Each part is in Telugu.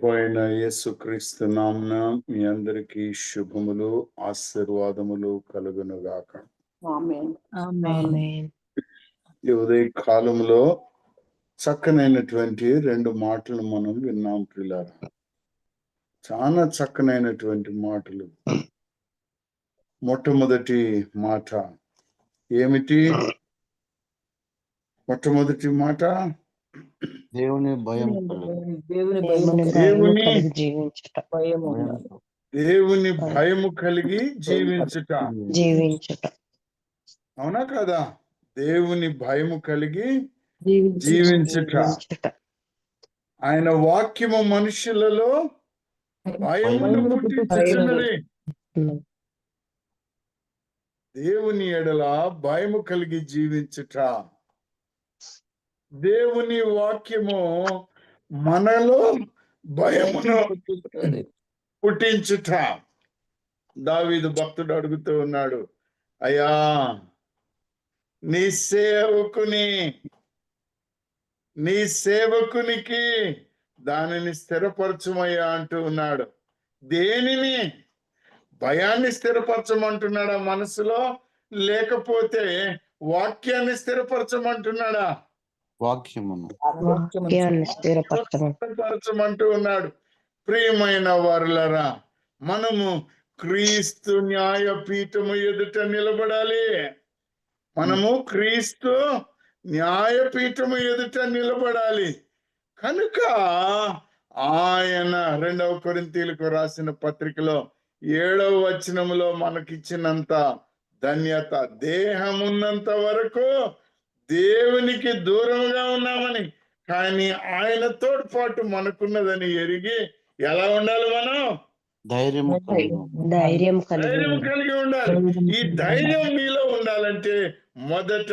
పోయిన యేసుక్రీస్తు నామమున మీ అందరికీ శుభములు ఆశీర్వాదములు కలుగునుగాక. ఆమేన్. ఆమేన్. ఈ ఉదయ కాలంలో చక్కనైనటువంటి రెండు మాటలు మనం విన్నాం ప్రియులారా. చాలా చక్కనైనటువంటి మాటలు. మొట్టమొదటి మాట ఏమిటి? మొట్టమొదటి మాట దేవుని భయం దేవుని దేవుని భయము కలిగి జీవించుట. అవునా కదా? దేవుని భయము కలిగి జీవించుట. ఆయన వాక్యము మనుషులలో భయమును పుట్టించుచున్నది. దేవుని ఎడల భయము కలిగి జీవించుట. దేవుని వాక్యము మనలో భయమును పుట్టించుట. దావీదు భక్తుడు అడుగుతూ ఉన్నాడు, అయ్యా నీ సేవకునికి దానిని స్థిరపరచుమయ్యా అంటూ ఉన్నాడు. దేనిని? భయాన్ని స్థిరపరచమంటున్నాడా మనసులో, లేకపోతే వాక్యాన్ని స్థిరపరచమంటున్నాడా? వాక్యాన్ని స్థిరపరచమంటూ ఉన్నాడు. ప్రియమైన వారులారా, మనము క్రీస్తు న్యాయపీఠము ఎదుట నిలబడాలి. మనము క్రీస్తు న్యాయపీఠము ఎదుట నిలబడాలి. కనుక ఆయన 2వ కొరింథీయులకు రాసిన పత్రికలో 7వ వచనములో మనకిచ్చినంత ధన్యత, దేహమున్నంత వరకు దేవునికి దూరంగా ఉన్నామని, కానీ ఆయన తోడ్పాటు మనకున్నదని ఎరిగి ఎలా ఉండాలి? మనం ధైర్యం కలిగి ఉండాలి. ఈ ధైర్యం నీలో ఉండాలంటే మొదట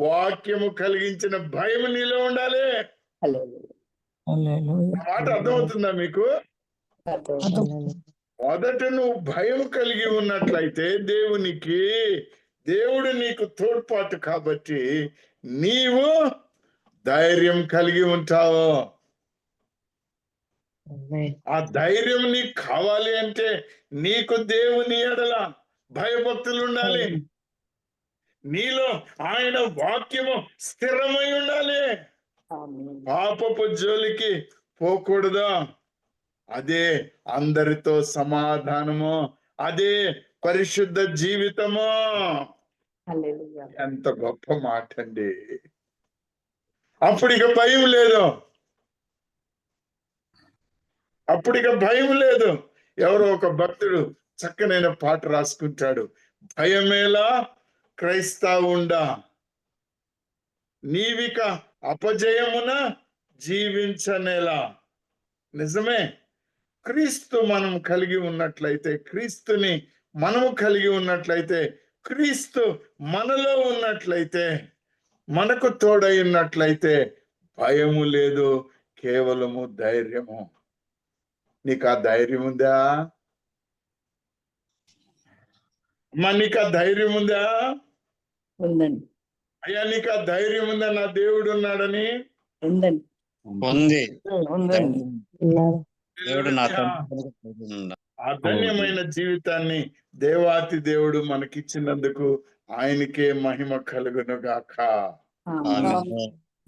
వాక్యము కలిగించిన భయం నీలో ఉండాలి. మాట అర్థమవుతుందా మీకు? మొదట నువ్వు భయం కలిగి ఉన్నట్లయితే దేవుడు నీకు తోడ్పాటు, కాబట్టి నీవు ధైర్యం కలిగి ఉంటావు. ఆ ధైర్యం నీకు కావాలి అంటే నీకు దేవుని ఎడల భయభక్తులు ఉండాలి. నీలో ఆయన వాక్యము స్థిరమై ఉండాలి. పాపపు జోలికి పోకూడదు. అదే అందరితో సమాధానము, అదే పరిశుద్ధ జీవితము. ఎంత గొప్ప మాట అండి! అప్పుడిక భయం లేదు. ఎవరో ఒక భక్తుడు చక్కనైన పాట రాసుకుంటాడు, భయమేలా క్రైస్తవుండా, నీవిక అపజయమున జీవించనేలా. నిజమే. క్రీస్తు మనం కలిగి ఉన్నట్లయితే, క్రీస్తుని మనము కలిగి ఉన్నట్లయితే, క్రీస్తు మనలో ఉన్నట్లయితే, మనకు తోడై ఉన్నట్లయితే భయము లేదు, కేవలము ధైర్యము. నీకు ఆ ధైర్యం ఉందా? నీకు ఆ ధైర్యం ఉందా? ఉందండి. అయ్యా నీకు ఆ ధైర్యం ఉందా? నా దేవుడు ఉన్నాడని ఉందండి. ఆ ధన్యమైన జీవితాన్ని దేవాతి దేవుడు మనకిచ్చినందుకు ఆయనకే మహిమ కలుగును గాక.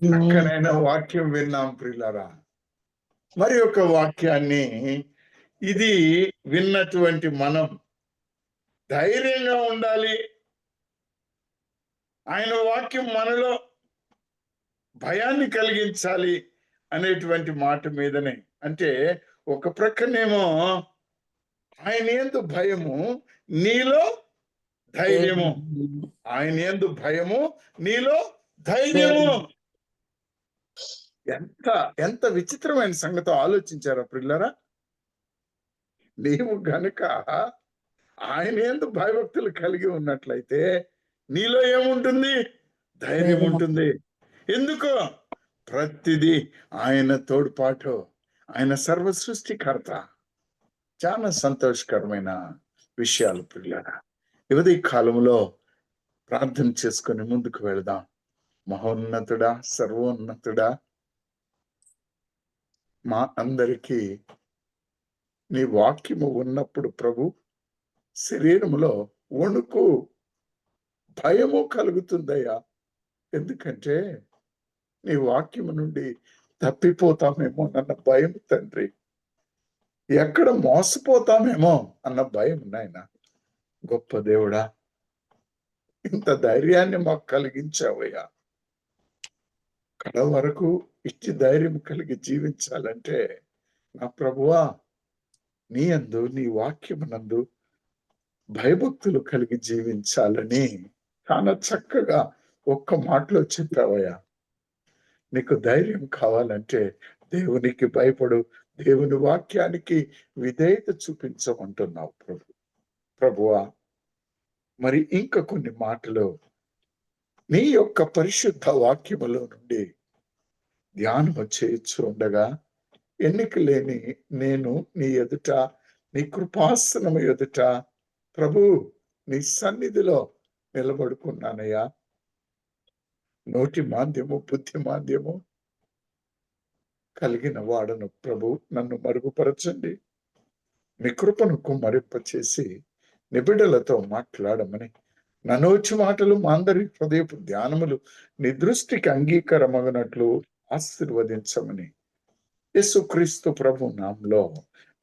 చక్కనైన వాక్యం విన్నాం ప్రియులారా. మరి ఒక వాక్యాన్ని, ఇది విన్నటువంటి మనం ధైర్యంగా ఉండాలి. ఆయన వాక్యం మనలో భయాన్ని కలిగించాలి అనేటువంటి మాట మీదనే. అంటే ఒక ప్రక్కనేమో ఆయన యందు భయము, నీలో ధైర్యము. ఆయన యందు భయము, నీలో ధైర్యము. ఎంత విచిత్రమైన సంగతి ఆలోచించారా ప్రియులారా? నీవు గనుక ఆయన యందు భయభక్తులు కలిగి ఉన్నట్లయితే నీలో ఏముంటుంది? ధైర్యం ఉంటుంది. ఎందుకు? ప్రతిదీ ఆయన తోడ్పాటు, ఆయన సర్వ సృష్టికర్త. చాలా సంతోషకరమైన విషయాలు ప్రియులారా. ఈ కాలంలో ప్రార్థన చేసుకొని ముందుకు వెళదాం. మహోన్నతుడా, సర్వోన్నతుడా, మా అందరికీ నీ వాక్యము ఉన్నప్పుడు ప్రభు శరీరములో వణుకు, భయము కలుగుతుందయ్యా. ఎందుకంటే నీ వాక్యము నుండి తప్పిపోతామేమో అన్న భయం తండ్రి, ఎక్కడ మోసపోతామేమో అన్న భయం నాయన. గొప్ప దేవుడా, ఇంత ధైర్యాన్ని మాకు కలిగించావయ్యా. కడ వరకు ఇచ్చి ధైర్యం కలిగి జీవించాలంటే నా ప్రభువా, నీ యందు నీ వాక్యమునందు భయభక్తులు కలిగి జీవించాలని చాలా చక్కగా ఒక్క మాటలో చెప్పావయ్యా. నీకు ధైర్యం కావాలంటే దేవునికి భయపడు, దేవుని వాక్యానికి విధేయత చూపించమంటున్నావు ప్రభువా. మరి ఇంకా కొన్ని మాటలు నీ యొక్క పరిశుద్ధ వాక్యములో నుండి ధ్యానము చేయొచ్చు ఉండగా, ఎన్నిక లేని నేను నీ ఎదుట, నీ కృపాసనము ఎదుట ప్రభు నీ సన్నిధిలో నిలబడుకున్నానయ్యా. నోటి మాంద్యము, బుద్ధి మాంద్యము కలిగిన వాడను ప్రభు, నన్ను మరుగుపరచండి. మీ కృపను కుమ్మరింపచేసి నిబిడలతో మాట్లాడమని, నన్నోచి మాటలు మా అందరి హృదయపు ధ్యానములు నీ దృష్టికి అంగీకారమగినట్లు ఆశీర్వదించమని యేసుక్రీస్తు ప్రభు నామములో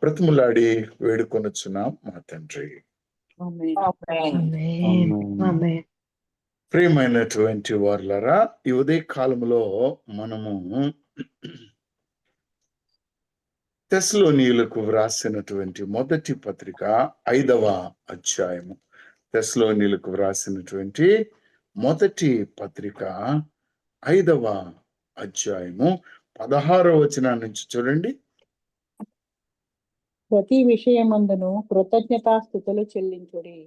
బ్రతిములాడి వేడుకొనుచున్నాం మా తండ్రి. ప్రియమైనటువంటి వారులారా, ఈ ఉదయ కాలంలో మనము తెస్సలోనీయులకు వ్రాసినటువంటి మొదటి పత్రిక 5వ అధ్యాయము. తెస్సలోనీయులకు వ్రాసినటువంటి మొదటి పత్రిక 5వ అధ్యాయము 16వ వచనం నుంచి చూడండి. ప్రతి విషయమందును కృతజ్ఞతాస్తుతులు చెల్లించుడి.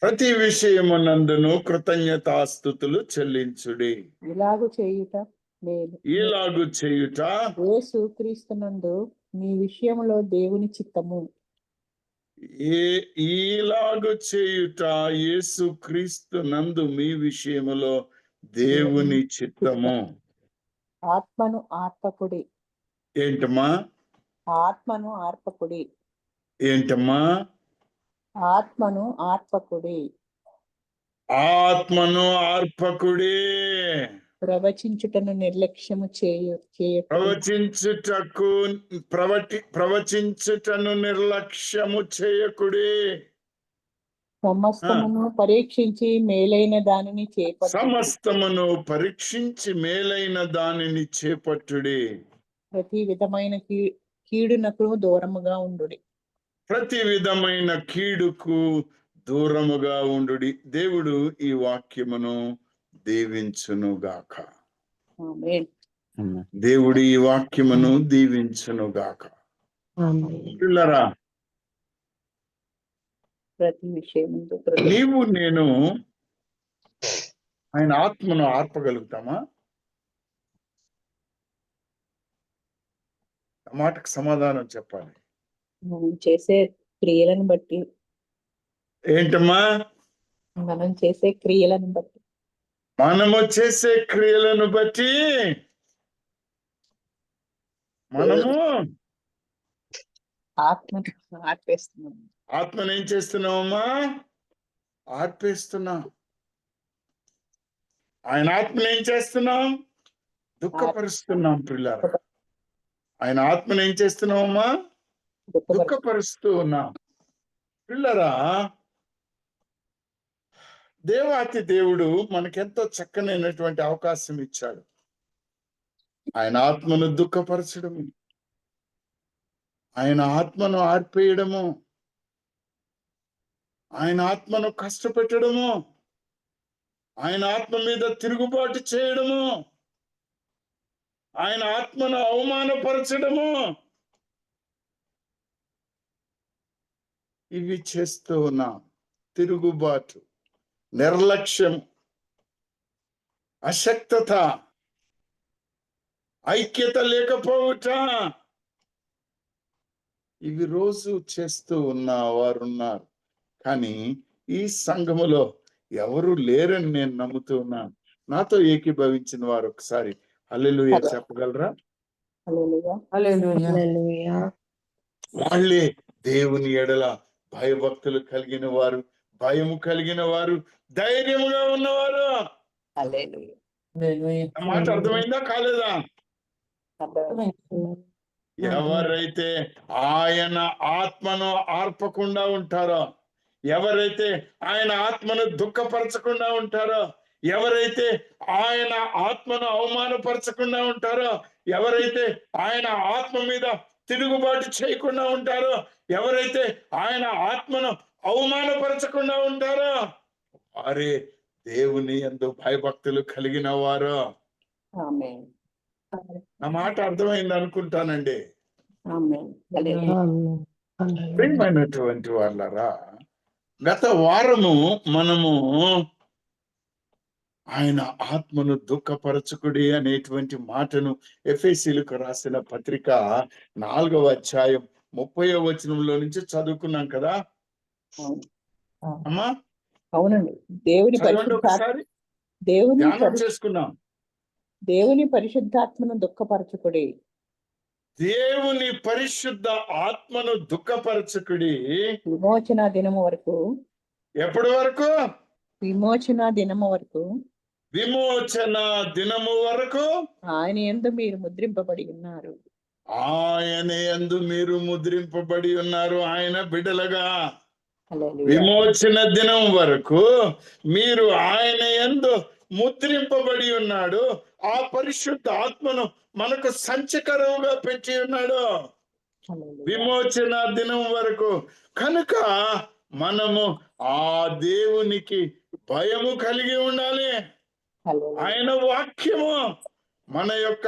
ప్రతి విషయమునందును కృతజ్ఞతాస్తుతులు చెల్లించుడి. ఇలాగు చేయుట లేదు. ఇలాగు చేయుట యేసు క్రీస్తునందు మీ విషయంలో దేవుని చిత్తము. ఈలాగు చేయుట యేసు క్రీస్తు నందు మీ విషయములో దేవుని చిత్తము. ఆత్మను ఆర్పకుడి. ఏంటమ్మా? ఆత్మను ఆర్పకుడి. ఏంటమ్మా? ఆత్మను ఆర్పకుడి. ఆత్మను ఆర్పకుడి. ప్రవచించుటను నిర్లక్ష్యము ప్రవచించుటను నిర్లక్ష్యము చేయకుడి. సమస్తమును పరీక్షించి మేలైన దానిని చేపట్టు. సమస్తమును పరీక్షించి మేలైన దానిని చేపట్టుడి. ప్రతి విధమైన కీడునకు దూరముగా ఉండుడి. ప్రతి విధమైన కీడుకు దూరముగా ఉండుడి. దేవుడు ఈ వాక్యమును దీవించునుగాక. ఆమేన్. దేవుడు ఈ వాక్యమును దీవించునుగాక. పిల్లరా, ప్రతి విషయమందు నీవు నేను ఆయన ఆత్మను ఆర్పగలుగుతామా? ఆ మాటకు సమాధానం చెప్పాలి. మనం చేసే క్రియలను బట్టి. ఏంటమ్మా? మనం చేసే క్రియలను బట్టి. మనము చేసే క్రియలను బట్టి మనము ఆత్మను ఆర్పేస్తున్నాం. ఆత్మను ఏం చేస్తున్నామమ్మా? ఆర్పేస్తున్నాం. ఆయన ఆత్మను ఏం చేస్తున్నాం? దుఃఖపరుస్తున్నాం. పిల్లరా, ఆయన ఆత్మను ఏం చేస్తున్నామమ్మా? దుఃఖపరుస్తూ ఉన్నాం. పిల్లరా, దేవాతి దేవుడు మనకెంతో చక్కనైనటువంటి అవకాశం ఇచ్చాడు. ఆయన ఆత్మను దుఃఖపరచడము, ఆయన ఆత్మను ఆర్పేయడము, ఆయన ఆత్మను కష్టపెట్టడము, ఆయన ఆత్మ మీద తిరుగుబాటు చేయడము, ఆయన ఆత్మను అవమానపరచడము, ఇవి చేస్తూ ఉన్నాం. తిరుగుబాటు, నిర్లక్ష్యం, అశక్తత, ఐక్యత లేకపోవుట, ఇవి రోజు చేస్తూ ఉన్న వారున్నారు. కానీ ఈ సంఘములో ఎవరు లేరని నేను నమ్ముతూ ఉన్నాను. నాతో ఏకీభవించిన వారు ఒకసారి హల్లెలూయా చెప్పగలరా? హల్లెలూయా. హల్లెలూయా. వాళ్ళే దేవుని ఎడల భయభక్తులు కలిగిన వారు, భయము కలిగిన వారు, ధైర్యముగా ఉన్నవారు. హల్లెలూయా. హల్లెలూయా. ఆ మాట అర్థమైందా కాలేదా? అర్థమైంది. ఎవరైతే ఆయన ఆత్మను ఆర్పకుండా ఉంటారో, ఎవరైతే ఆయన ఆత్మను దుఃఖపరచకుండా ఉంటారో, ఎవరైతే ఆయన ఆత్మను అవమానపరచకుండా ఉంటారో, ఎవరైతే ఆయన ఆత్మ మీద తిరుగుబాటు చేయకుండా ఉంటారో, ఎవరైతే ఆయన ఆత్మను అవమానపరచకుండా ఉంటారో, వారే దేవుని యందు భయభక్తులు కలిగిన వారు. ఆమేన్. నా మాట అర్థమైంది అనుకుంటానండి. ఆమేన్. హల్లెలూయా. ప్రియమైనటువంటి వాళ్ళరా, గత వారము మనము ఆయన ఆత్మను దుఃఖపరచుకుడి అనేటువంటి మాటను ఎఫెసీయులకు రాసిన పత్రిక 4వ అధ్యాయం 30వ వచనంలో నుంచి చదువుకున్నాం కదా అవును. అమ్మా? అవునండి. దేవుని చదవండి పరిశుద్ధాత్మ ఒకసారి. దేవుని ధ్యానం పరి- చేసుకున్నాం. దేవుని పరిశుద్ధాత్మను దుఃఖపరచుకుడి. దేవుని పరిశుద్ధ ఆత్మను దుఃఖపరచుకుడి. విమోచన దినము వరకు ఎప్పటి వరకు? విమోచన దినము వరకు విమోచన దినము వరకు ఆయన యందు మీరు ముద్రింపబడి ఉన్నారు. ఆయన యందు మీరు ముద్రింపబడి ఉన్నారు. ఆయన బిడ్డలుగా హల్లెలూయా. విమోచన దినం వరకు మీరు ఆయన యందు ముద్రింపబడి ఉన్నాడు. ఆ పరిశుద్ధ ఆత్మను మనకు సంచకరువుగా పెట్టి ఉన్నాడు హల్లెలూయా. విమోచన దినం వరకు. కనుక మనము ఆ దేవునికి భయము కలిగి ఉండాలి. హల్లెలూయా. ఆయన వాక్యము మన యొక్క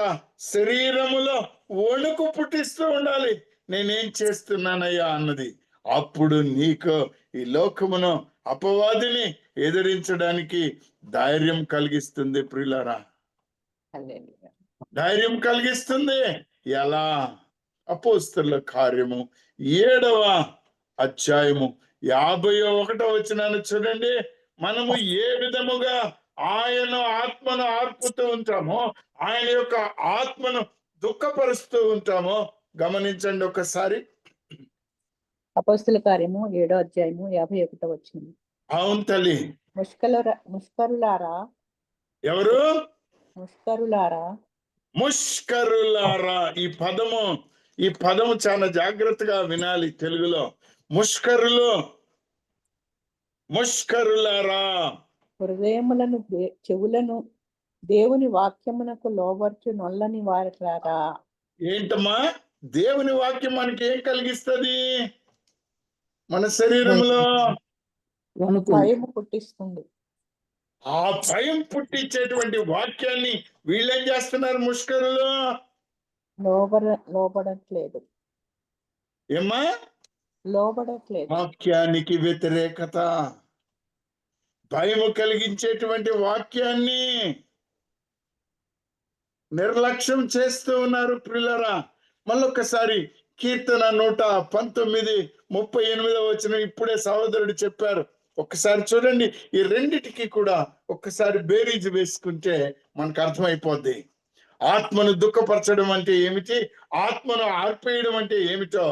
శరీరములో వణుకు పుట్టిస్తూ ఉండాలి. నేనేం చేస్తున్నానయ్యా అన్నది. అప్పుడు నీకు ఈ లోకమును అపవాదిని ఎదిరించడానికి ధైర్యం కలిగిస్తుంది. ప్రియులారా, హల్లెలూయా. ధైర్యం కలిగిస్తుంది. ఎలా? అపోస్తలుల కార్యము 7వ అధ్యాయము 51వ వచనాన్ని చూడండి. మనము ఏ విధముగా ఆయన ఆత్మను ఆర్పుతూ ఉంటామో, ఆయన యొక్క ఆత్మను దుఃఖపరుస్తూ ఉంటామో గమనించండి ఒకసారి. అపోస్తల కార్యము 7వ అధ్యాయము 51వ వచనం. అవును తల్లి. ముష్కరులారా ఎవరు? ముష్కరులారా ముష్కరులారా. ఈ పదము చాలా జాగ్రత్తగా వినాలి తెలుగులో. ముష్కరులు, ముష్కరులారా. హృదయములను చెవులను దేవుని వాక్యమునకు లోబర్చు నొల్లని వారారా. ఏంటమ్మా? దేవుని వాక్యం మనకి ఏం కలిగిస్తుంది? మన శరీరంలో భయము పుట్టిస్తుంది. ఆ భయం పుట్టించేటువంటి వాక్యాన్ని వీళ్ళేం చేస్తున్నారు? ముష్కరులు లోబడట్లేదు. ఏమ్మా? లోబడట్లేదు. వాక్యానికి వ్యతిరేకత, భయము కలిగించేటువంటి వాక్యాన్ని నిర్లక్ష్యం చేస్తూ ఉన్నారు. ప్రియులరా, మళ్ళొక్కసారి కీర్తన 119:38 వచనం ఇప్పుడే సహోదరుడు చెప్పారు. ఒక్కసారి చూడండి. ఈ రెండిటికి కూడా ఒక్కసారి బేరీజు వేసుకుంటే మనకు అర్థమైపోద్ది. ఆత్మను దుఃఖపరచడం అంటే ఏమిటి, ఆత్మను ఆర్పేయడం అంటే ఏమిటో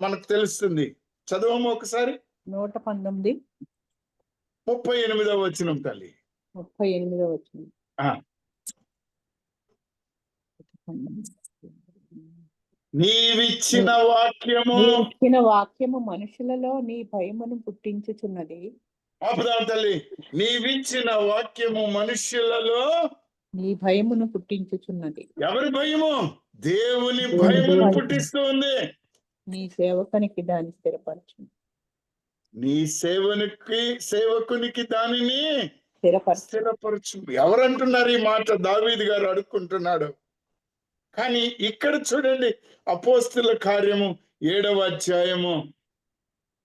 మనకు తెలుస్తుంది. చదవము ఒకసారి. 119:38 వచనం తల్లి. 38వ వచనం. నీవిచ్చిన వాక్యము మనుషులలో నీ భయమును పుట్టించుచున్నది. ఆపుదాం తల్లి. నీవిచ్చిన వాక్యము మనుష్యులలో నీ భయమును పుట్టించుచున్నది. ఎవరి భయము? దేవుని భయమును పుట్టిస్తూ ఉంది. నీ సేవకునికి దాన్ని స్థిరపరచు. నీ సేవకునికి దానిని స్థిరపరచు. ఎవరంటున్నారు ఈ మాట? దావీదు గారు అడుక్కుంటున్నాడు. కానీ ఇక్కడ చూడండి, అపోస్తలుల కార్యము 7వ అధ్యాయము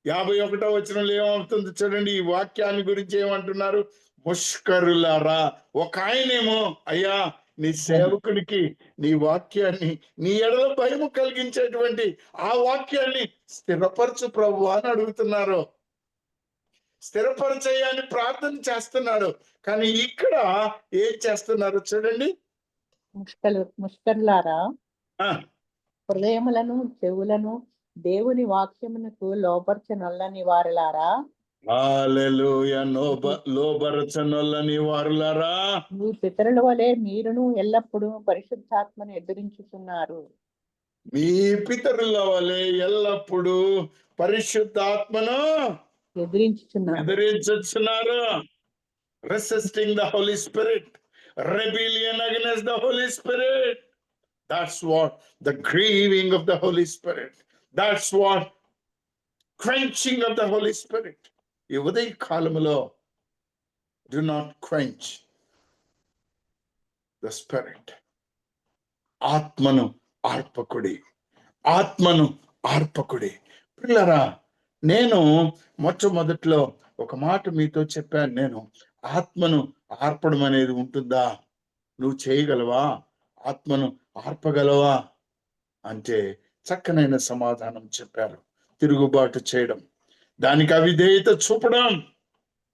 51వ వచనంలో ఏమవుతుంది చూడండి. ఈ వాక్యాన్ని గురించి ఏమంటున్నారు? ముష్కరులారా. ఒక ఆయనేమో, అయ్యా నీ సేవకునికి నీ వాక్యాన్ని, నీ ఎడల భయము కలిగించేటువంటి ఆ వాక్యాన్ని స్థిరపరచు ప్రభు అని అడుగుతున్నారు. స్థిరపరచయ్యని ప్రార్థన చేస్తున్నాడు. కానీ ఇక్కడ ఏం చేస్తున్నారు చూడండి. ముష్కరులారా ఆ, హృదయములను చెవులను దేవుని వాక్యమునకు లోపరచనొల్లని వారిలారా, హల్లెలూయా. లోబరచనొల్లని వారులారా, మీ పితరుల వలె మీరును ఎల్లప్పుడూ పరిశుద్ధాత్మను ఎదురించుతున్నారు. మీ పితరుల వలె ఎల్లప్పుడూ పరిశుద్ధాత్మను ఎదిరించుచున్నారు. ఎదిరించుచున్నారు. Resisting the Holy Spirit, rebellion against the Holy Spirit. That's what the grieving of the Holy Spirit. That's what quenching of the Holy Spirit. ఈ ఉదయ కాలములో do not quench the Spirit. ఆత్మను ఆర్పకుడి, ఆత్మను ఆర్పకుడి. పిల్లరా, నేను మొట్టమొదట్లో ఒక మాట మీతో చెప్పాను. నేను ఆత్మను ఆర్పడం అనేది ఉంటుందా? నువ్వు చేయగలవా? ఆత్మను ఆర్పగలవా అంటే చక్కనైన సమాధానం చెప్పారు. తిరుగుబాటు చేయడం, దానికి అవిధేయత చూపడం,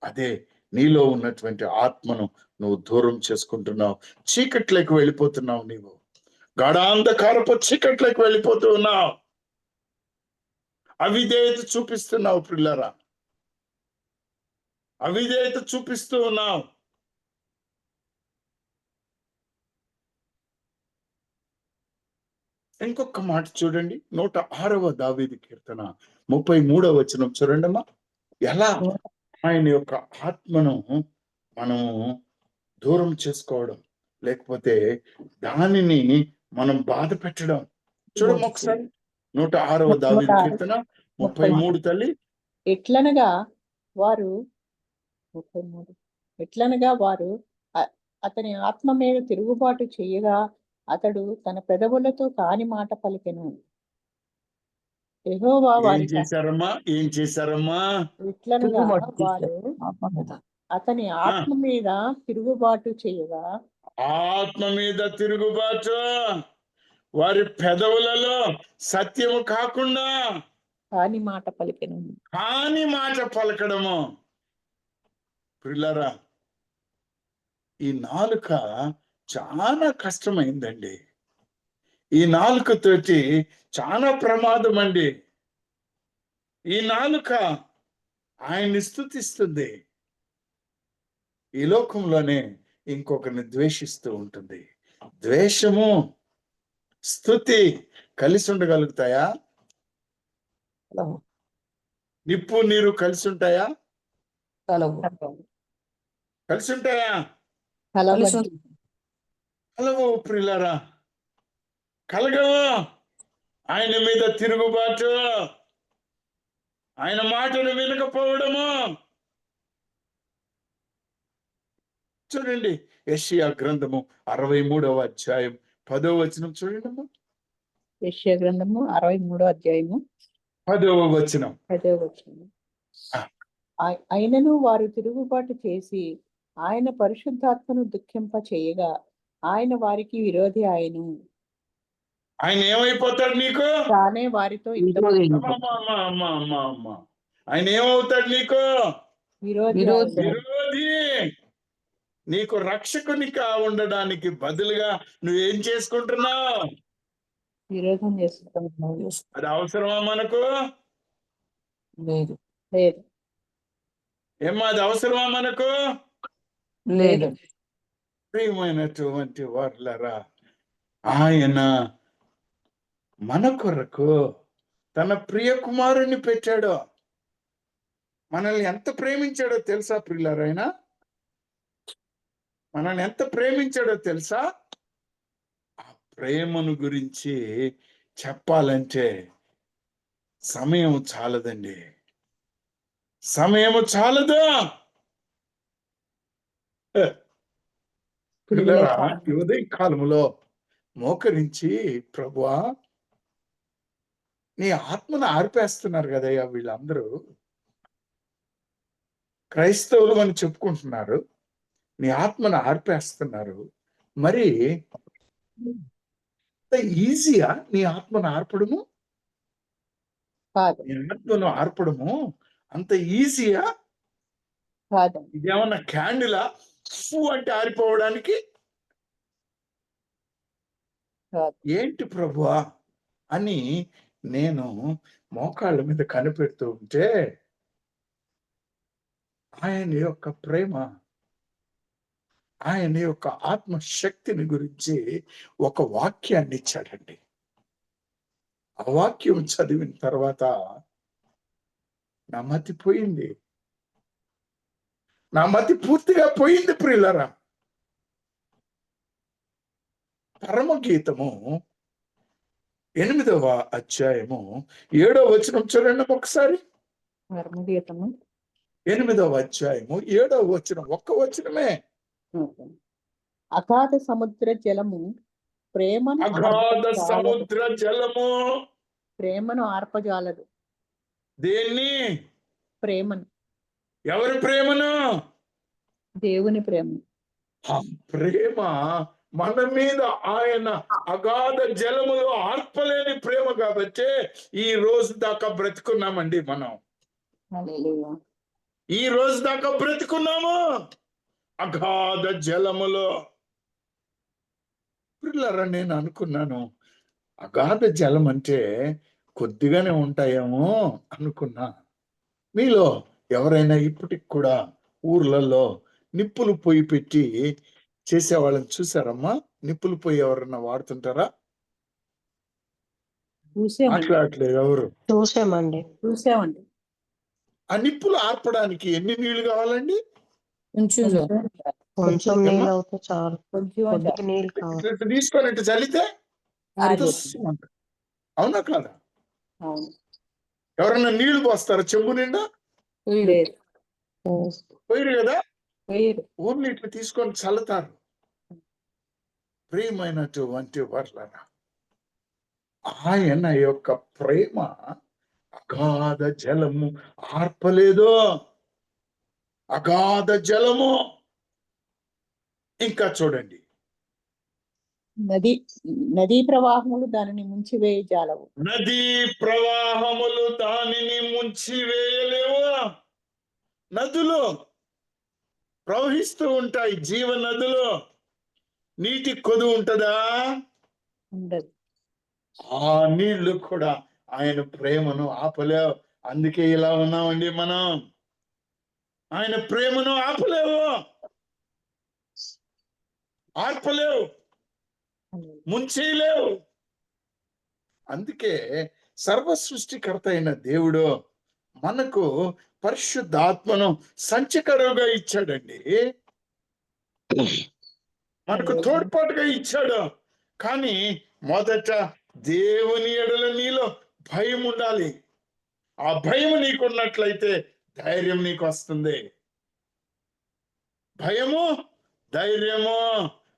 అదే నీలో ఉన్నటువంటి ఆత్మను నువ్వు దూరం చేసుకుంటున్నావు. చీకట్లోకి వెళ్ళిపోతున్నావు. నీవు గాఢాంధకారపు చీకట్లోకి వెళ్ళిపోతూ ఉన్నావు. అవిధేయత చూపిస్తున్నావు. పిల్లరా, అవిధేయత చూపిస్తూ ఉన్నావు. ఇంకొక మాట చూడండి, 106వ దావీదు కీర్తన 33వ వచనం చూడండమ్మా. ఎలా ఆయన యొక్క ఆత్మను మనము దూరం చేసుకోవడం, లేకపోతే దానిని మనం బాధ పెట్టడం. చూడమ్మ ఒకసారి 106వ దావీదు కీర్తన 33 తల్లి. ఎట్లనగా వారు 33 ఎట్లనగా వారు అతని ఆత్మ మీద తిరుగుబాటు చేయగా అతడు తన పెదవులతో కాని మాట పలికెను. యెహోవా ఏం వారి చేశారమ్మా? ఏం చేశారమ్మా? ఎట్లనగా తిరుగుబాటు వారు ఆత్మ మీద. అతని ఆత్మ మీద తిరుగుబాటు చేయగా ఆత్మ మీద తిరుగుబాటు, వారి పెదవులలో సత్యము కాకుండా కాని మాట పలికెను. కాని మాట పలకడము. పిల్లరా, ఈ నాలుక చాలా కష్టమైందండి. ఈ నాలుకతోటి చాలా ప్రమాదం అండి. ఈ నాలుక ఆయన్ని స్తుతిస్తుంది, ఈ లోకంలోనే ఇంకొకరిని ద్వేషిస్తూ ఉంటుంది. ద్వేషము, స్తుతి కలిసి ఉండగలుగుతాయా? కలవు. నిప్పు నీరు కలిసి ఉంటాయా? కలవు. కలిసి ఉంటాయా? కలిసి కలవు ప్రియులారా, కలగవు. ఆయన మీద తిరుగుబాటు, ఆయన మాటను వినకపోవడము. చూడండి, యెషయా గ్రంథము 63వ అధ్యాయం 10వ వచనం చూడండి అమ్మా. యెషయా గ్రంథము 63వ అధ్యాయము 10వ వచనం. 10వ వచనం. అయినను వారు తిరుగుబాటు చేసి ఆయన పరిశుద్ధాత్మను దుఃఖింప చేయగా ఆయన వారికి విరోధి ఆయను. ఆయన ఏమైపోతాడు నీకు? తానే వారితో ఆయన ఏమవుతాడు నీకు? విరోధి. విరోధి. నీకు రక్షకునిగా ఉండడానికి బదులుగా నువ్వేం చేసుకుంటున్నావు? విరోధం చేసుకుంటున్నావు. అది అవసరమా మనకు? లేదు. లేదు. ఏమ్మా, అది అవసరమా మనకు? లేదు. ప్రియమైనటువంటి వారులారా, ఆయన మన కొరకు తన ప్రియ కుమారుని పెట్టాడు. మనల్ని ఎంత ప్రేమించాడో తెలుసా ప్రియులారా? ఆయన మనల్ని ఎంత ప్రేమించాడో తెలుసా? ఆ ప్రేమను గురించి చెప్పాలంటే సమయం చాలదండి, సమయము చాలదు. పిల్లరా, ఈ ఉదయ కాలంలో మోకరించి, ప్రభువా, నీ ఆత్మను ఆర్పేస్తున్నారు కదయ్యా వీళ్ళందరూ, క్రైస్తవులు అని చెప్పుకుంటున్నారు, నీ ఆత్మను ఆర్పేస్తున్నారు. మరి ఈజీయా నీ ఆత్మను ఆర్పడము? కాదు. నీ ఆత్మను ఆర్పడము అంత ఈజీయా? కాదు. ఇదేమన్నా క్యాండిలా అంటే ఆరిపోవడానికి? కాదు. ఏంటి ప్రభువా అని నేను మోకాళ్ళ మీద కనిపెడుతూ ఉంటే ఆయన యొక్క ప్రేమ, ఆయన యొక్క ఆత్మశక్తిని గురించి ఒక వాక్యాన్ని ఇచ్చాడండి. ఆ వాక్యం చదివిన తర్వాత నా మతి పోయింది. నా మతి పూర్తిగా పోయింది ప్రియులరా. పరమగీతము 8వ అధ్యాయము 7వ వచనం చూడండి ఒకసారి. పరమగీతము 8వ అధ్యాయము 7వ వచనం, ఒక్క వచనమే. అగాధ సముద్ర జలము ప్రేమను అగాధ ఆర్పజాలదు. సముద్ర జలము ప్రేమను ఆర్పజాలదు. దేన్ని? ప్రేమను, ఎవరి ప్రేమను? దేవుని ప్రేమ. ఆ ప్రేమ మన మీద ఆయన అగాధ జలములో ఆర్పలేని ప్రేమ కాబట్టి ఈ రోజు దాకా బ్రతుకున్నామండి మనం. హల్లెలూయా. ఈ రోజు దాకా బ్రతుకున్నాము అగాధ జలములో. పిల్లరా, నేను అనుకున్నాను అగాధ జలం అంటే కొద్దిగానే ఉంటాయేమో అనుకున్నా. మీలో ఎవరైనా ఇప్పటికి కూడా ఊర్లలో నిప్పులు పొయ్యి పెట్టి చేసేవాళ్ళని చూసారమ్మా? నిప్పులు పొయ్యి ఎవరన్నా వాడుతుంటారా? చూసామండి. మాట్లాడట్లేదు ఎవరు. చూసామండి. చూసామండి. ఆ నిప్పులు ఆర్పడానికి ఎన్ని నీళ్లు కావాలండి? కొంచెం కొంచెం నీళ్ళు అవుతే చాలు. కొంచెం కొద్దిగా నీళ్ళు కావాలి. ఇట్లా తీసుకొని ఇట్లా చల్లితే ఆరిపోతుంది. తుస్సుమంట. అవునా కాదా? అవును. ఎవరన్నా నీళ్లు పోస్తారా చెంబు నిండా? లేదు. పోయిరు కదా. వేరు. ఊర్లు ఇట్లా తీసుకొని చల్లుతారు. ప్రియమైనటువంటి వర్లరా, ఆయన యొక్క ప్రేమ అగాధ జలము ఆర్పలేదు. అగాధ జలము. ఇంకా చూడండి, నదీ ప్రవాహములు దానిని ముంచివేయ జాలవు. నదీ ప్రవాహములు దానిని ముంచి వేయలేవు. నదులు ప్రవహిస్తూ ఉంటాయి, జీవ నదులు. నీటి కొదువు ఉంటదా? ఉండదు. ఆ నీళ్లు కూడా ఆయన ప్రేమను ఆపలేవు. అందుకే ఇలా ఉన్నామండి మనం. ఆయన ప్రేమను ఆపలేవు, ఆర్పలేవు, ముంచేయలేవు. అందుకే సర్వ సృష్టికర్త అయిన దేవుడు మనకు పరిశుద్ధాత్మను సంచకరువుగా ఇచ్చాడండి. మనకు తోడ్పాటుగా ఇచ్చాడు. కానీ మొదట దేవుని ఎడల నీలో భయం ఉండాలి. ఆ భయం నీకున్నట్లయితే ధైర్యం నీకు వస్తుంది. భయము, ధైర్యము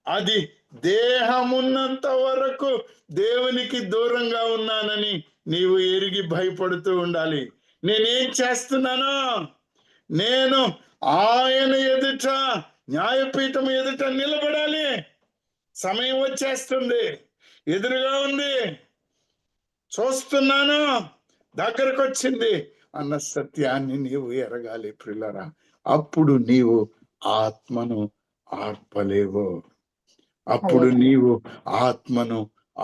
అది దేహమున్నంత వరకు దేవునికి దూరంగా ఉన్నానని నీవు ఎరిగి భయపడుతూ ఉండాలి. నేనేం చేస్తున్నాను? నేను ఆయన ఎదుట, న్యాయపీఠం ఎదుట నిలబడాలి. సమయం వచ్చేస్తుంది, ఎదురుగా ఉంది, చూస్తున్నాను, దగ్గరకు వచ్చింది అన్న సత్యాన్ని నీవు ఎరగాలి ప్రియులారా. అప్పుడు నీవు ఆత్మను ఆర్పలేవు. అప్పుడు నీవు ఆత్మను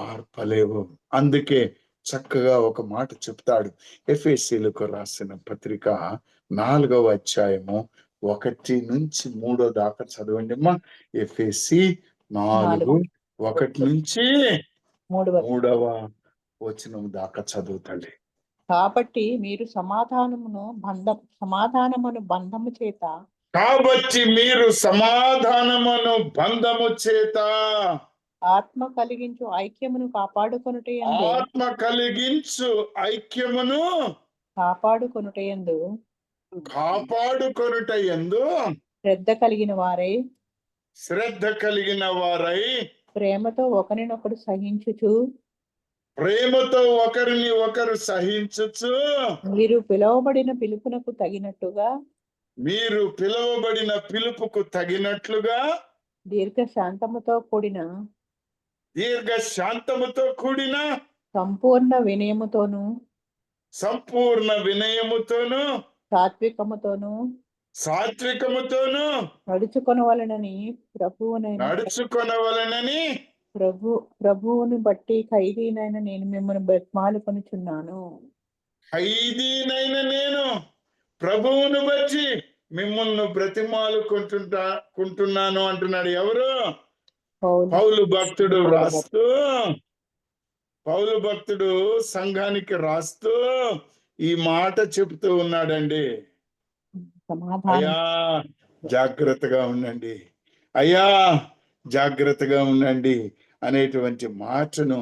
ఆర్పలేవు. అందుకే చక్కగా ఒక మాట చెప్తాడు. ఎఫెసీయులకు రాసిన పత్రిక 4వ అధ్యాయము 1 నుంచి 3 దాకా చదవండి అమ్మా. ఎఫెసీ 4:1 నుంచి 3వ వచనం దాకా చదువుతాడు. కాబట్టి మీరు సమాధానమును బంధము చేత కాబట్టి మీరు సమాధానమును బంధము చేత ఆత్మ కలిగించు ఐక్యమును కాపాడుకొనుటయందు ఆత్మ కలిగించు ఐక్యమును కాపాడుకొనుటయందు కాపాడుకొనుటయందు శ్రద్ధ కలిగిన వారై ప్రేమతో ఒకరినొకరు సహించుచు ప్రేమతో ఒకరిని ఒకరు సహించుచు మీరు పిలువబడిన పిలుపుకు తగినట్టుగా దీర్ఘ శాంతముతో కూడిన సంపూర్ణ వినయముతోను సాత్వికముతోను నడుచుకొనవలెనని ప్రభువుని బట్టి ఖైదీనైన నేను మిమ్మల్ని బతిమాలుకొనుచున్నాను. ఖైదీనైన నేను ప్రభువును బట్టి మిమ్మల్ని కుంటున్నాను అంటున్నాడు. ఎవరు? పౌలు భక్తుడు రాస్తూ, పౌలు భక్తుడు సంఘానికి రాస్తూ ఈ మాట చెబుతూ ఉన్నాడండి. అయ్యా జాగ్రత్తగా ఉండండి, అయ్యా జాగ్రత్తగా ఉండండి అనేటువంటి మాటను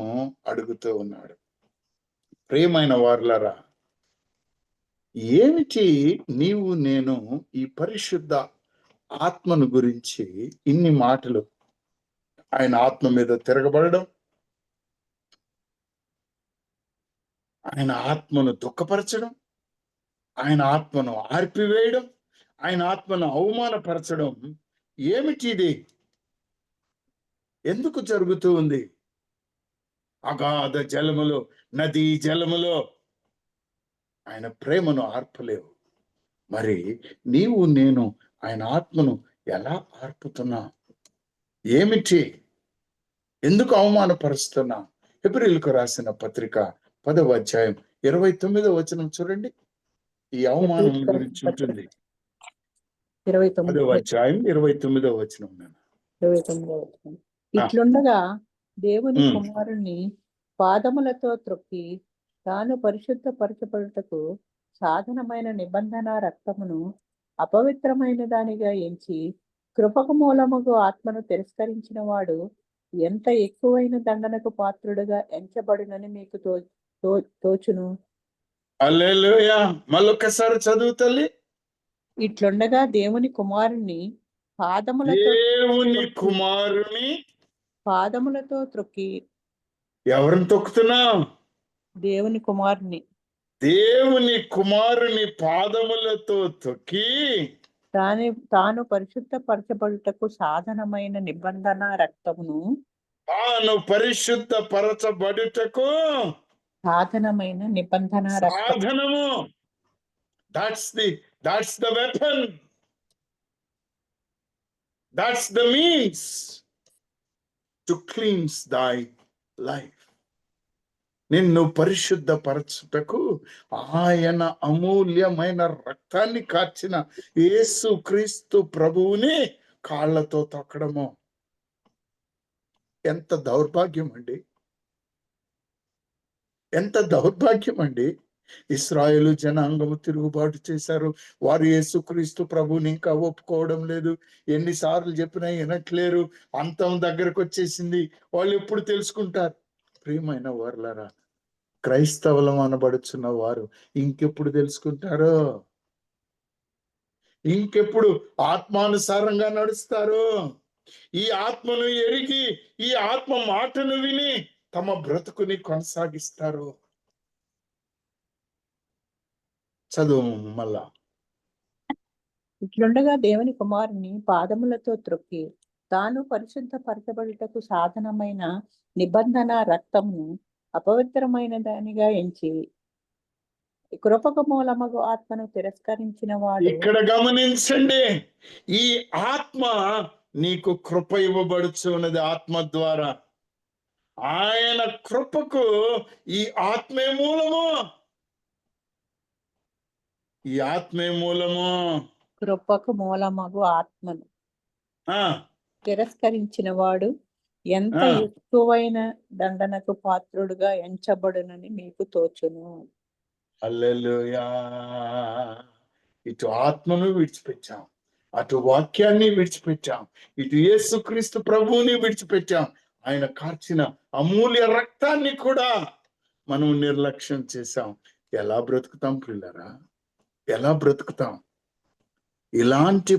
అడుగుతూ ఉన్నాడు. ప్రియమైన వారులారా, ఏమిటి నీవు నేను ఈ పరిశుద్ధ ఆత్మను గురించి ఇన్ని మాటలు? ఆయన ఆత్మ మీద తిరగబడడం, ఆయన ఆత్మను దుఃఖపరచడం, ఆయన ఆత్మను ఆర్పివేయడం, ఆయన ఆత్మను అవమానపరచడం ఏమిటి ఇది? ఎందుకు జరుగుతూ ఉంది? అగాధ జలములో, నదీ జలములో ఆయన ప్రేమను ఆర్పలేవు. మరి నీవు నేను ఆయన ఆత్మను ఎలా ఆర్పుతున్నా? ఏమిటి? ఎందుకు అవమానపరుస్తున్నా? హెబ్రీయులకు రాసిన పత్రిక 10వ అధ్యాయం 29వ వచనం చూడండి. ఈ అవమానం గురించి ఉంటుంది. 10వ అధ్యాయం 29వ వచనం. 29వ వచనం. ఇట్లుండగా దేవుని కుమారుని పాదములతో త్రొక్కి తాను పరిశుద్ధపరచబడుటకు సాధనమైన నిబంధన రక్తమును అపవిత్రమైన దానిగా ఎంచి కృపకు మూలముగు ఆత్మను తిరస్కరించిన వాడు ఎంత ఎక్కువైన దండనకు పాత్రుడుగా ఎంచబడునని మీకు తోచును. హల్లెలూయా. మళ్ళొక్కసారి చదువు తల్లి. ఇట్లుండగా దేవుని కుమారుని పాదములతో త్రొక్కి. ఎవరిని తొక్కుతున్నావు? దేవుని కుమారుని పాదములతో తొక్కి తాను పరిశుద్ధపరచబడుటకు సాధనమైన నిబంధన రక్తమును సాధనమైన నిబంధన సాధనము. That's the weapon. That's the means to cleanse thy life. నిన్ను పరిశుద్ధపరచుటకు ఆయన అమూల్యమైన రక్తాన్ని కార్చిన యేసు క్రీస్తు ప్రభువుని కాళ్ళతో తొక్కడము ఎంత దౌర్భాగ్యం అండి! ఎంత దౌర్భాగ్యం అండి! ఇశ్రాయేలు జనాంగము తిరుగుబాటు చేశారు. వారు యేసుక్రీస్తు ప్రభువుని ఇంకా ఒప్పుకోవడం లేదు. ఎన్నిసార్లు చెప్పినా వినట్లేరు. అంతం దగ్గరకు వచ్చేసింది. వాళ్ళు ఎప్పుడు తెలుసుకుంటారు? ప్రియమైన వారులారా, క్రైస్తవులం అనబడుచున్న వారు ఇంకెప్పుడు తెలుసుకుంటారో? ఇంకెప్పుడు ఆత్మానుసారంగా నడుస్తారు? ఈ ఆత్మను ఎరిగి, ఈ ఆత్మ మాటను విని తమ బ్రతుకుని కొనసాగిస్తారు. చదువు మళ్ళా. ఇట్లుండగా దేవుని కుమారుని పాదములతో త్రొక్కి తాను పరిశుద్ధపరచబడుటకు సాధనమైన నిబంధన రక్తమును అపవిత్రమైన దానిగా ఎంచి కృపకు మూలమగు ఆత్మను తిరస్కరించిన వాడు. ఇక్కడ గమనించండి, ఈ ఆత్మ నీకు కృప ఇవ్వబడుచున్నది. ఆత్మ ద్వారా ఆయన కృపకు ఈ ఆత్మే మూలము. ఈ ఆత్మే మూలము. కృపకు మూలమగు ఆత్మను తిరస్కరించిన వాడు ఎంత ఎక్కువైన దండనకు పాత్రుడుగా ఎంచబడునని మీకు తోచును. హల్లెలూయా. ఇటు ఆత్మను విడిచిపెట్టాం, అటు వాక్యాన్ని విడిచిపెట్టాం, ఇటు యేసుక్రీస్తు ప్రభువుని విడిచిపెట్టాం. ఆయన కార్చిన అమూల్య రక్తాన్ని కూడా మనం నిర్లక్ష్యం చేశాం. ఎలా బ్రతుకుతాం పిల్లరా? ఎలా బ్రతుకుతాం? ఇలాంటి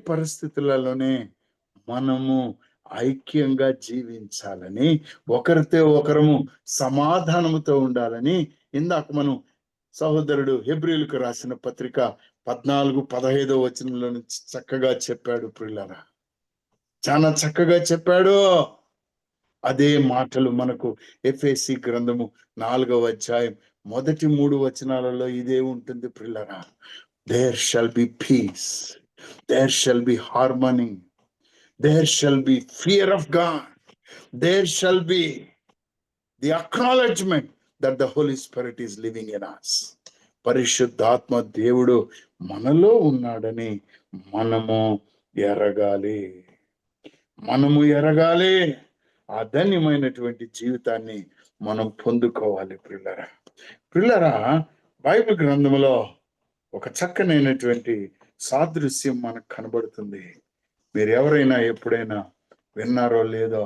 పరిస్థితులలోనే మనము ఐక్యంగా జీవించాలని, ఒకరితో ఒకరము సమాధానముతో ఉండాలని ఇందాక మనం సహోదరుడు హెబ్రీయులకు రాసిన పత్రిక 14-15 వచనంలో నుంచి చక్కగా చెప్పాడు ప్రియులారా. చాలా చక్కగా చెప్పాడు. అదే మాటలు మనకు ఎఫెసీ గ్రంథము 4వ అధ్యాయం మొదటి 3 వచనాలలో ఇదే ఉంటుంది ప్రియులారా. There shall be peace, there shall be harmony, there shall be fear of God. There shall be the acknowledgement that the Holy Spirit is living in us. పరిశుద్ధాత్మ దేవుడు మనలో ఉన్నాడని మనము ఎరగాలి. ఆ ధన్యమైనటువంటి జీవితాన్ని మనం పొందుకోవాలి. ప్రియులరా, బైబిల్ గ్రంథంలో ఒక చక్కనైనటువంటి సాదృశ్యం మనకు కనబడుతుంది. మీరు ఎవరైనా ఎప్పుడైనా విన్నారో లేదో,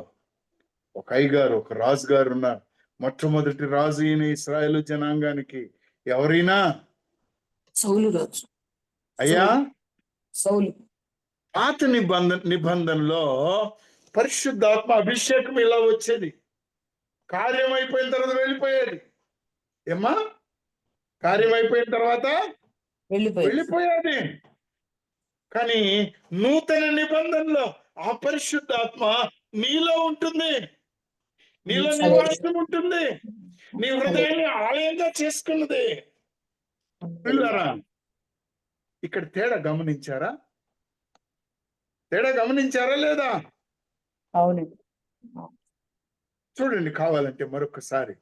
ఒక అయ్యగారు, ఒక రాజు గారు ఉన్నారు. మొట్టమొదటి రాజు ఈయన ఇశ్రాయేలు జనాంగానికి. ఎవరైనా? సౌలు రాజు. అయ్యా, సౌలు. పాత నిబంధనలో పరిశుద్ధాత్మ అభిషేకం ఇలా వచ్చేది. కార్యం అయిపోయిన తర్వాత వెళ్ళిపోయేది. ఏమ్మా? కార్యం అయిపోయిన తర్వాత వెళ్ళిపోయేది. కానీ నూతన నిబంధనలో ఆ పరిశుద్ధాత్మ నీలో ఉంటుంది, నీలో నివాసం ఉంటుంది, నీ హృదయాన్ని ఆలయంగా చేసుకున్నది. పిల్లరా, ఇక్కడ తేడా గమనించారా లేదా? అవును. చూడండి, కావాలంటే మరొకసారి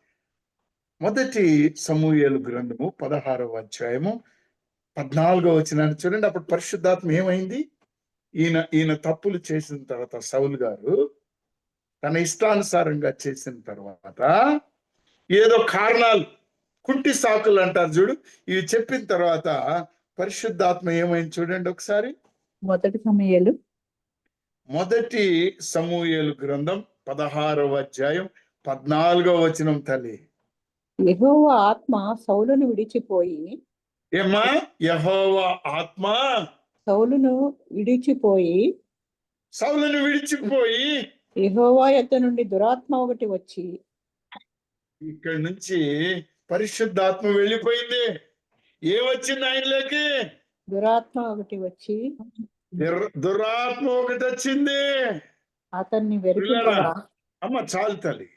మొదటి సమూయేలు గ్రంథము 16వ అధ్యాయము 14వ వచనాన్ని చూడండి. అప్పుడు పరిశుద్ధాత్మ ఏమైంది? ఈయన తప్పులు చేసిన తర్వాత, సౌలు గారు తన ఇష్టానుసారంగా చేసిన తర్వాత, ఏదో కారణాలు, కుంటి సాకులు అంటారు చూడు, ఇవి చెప్పిన తర్వాత పరిశుద్ధాత్మ ఏమైంది చూడండి ఒకసారి. మొదటి సమూయేలు గ్రంథం 16వ అధ్యాయం 14వ వచనం. తల్లి, యెహోవా ఆత్మ సౌలును విడిచిపోయి. ఏమ్మా? యెహోవా ఆత్మ సౌలును విడిచిపోయి యెహోవా యొద్ద నుండి దురాత్మ ఒకటి వచ్చి. ఇక్కడ నుంచి పరిశుద్ధాత్మ వెళ్ళిపోయింది. ఏమొచ్చింది ఆయనలోకి? దురాత్మ ఒకటి వచ్చింది. అతన్ని అమ్మ, చాలు తల్లి.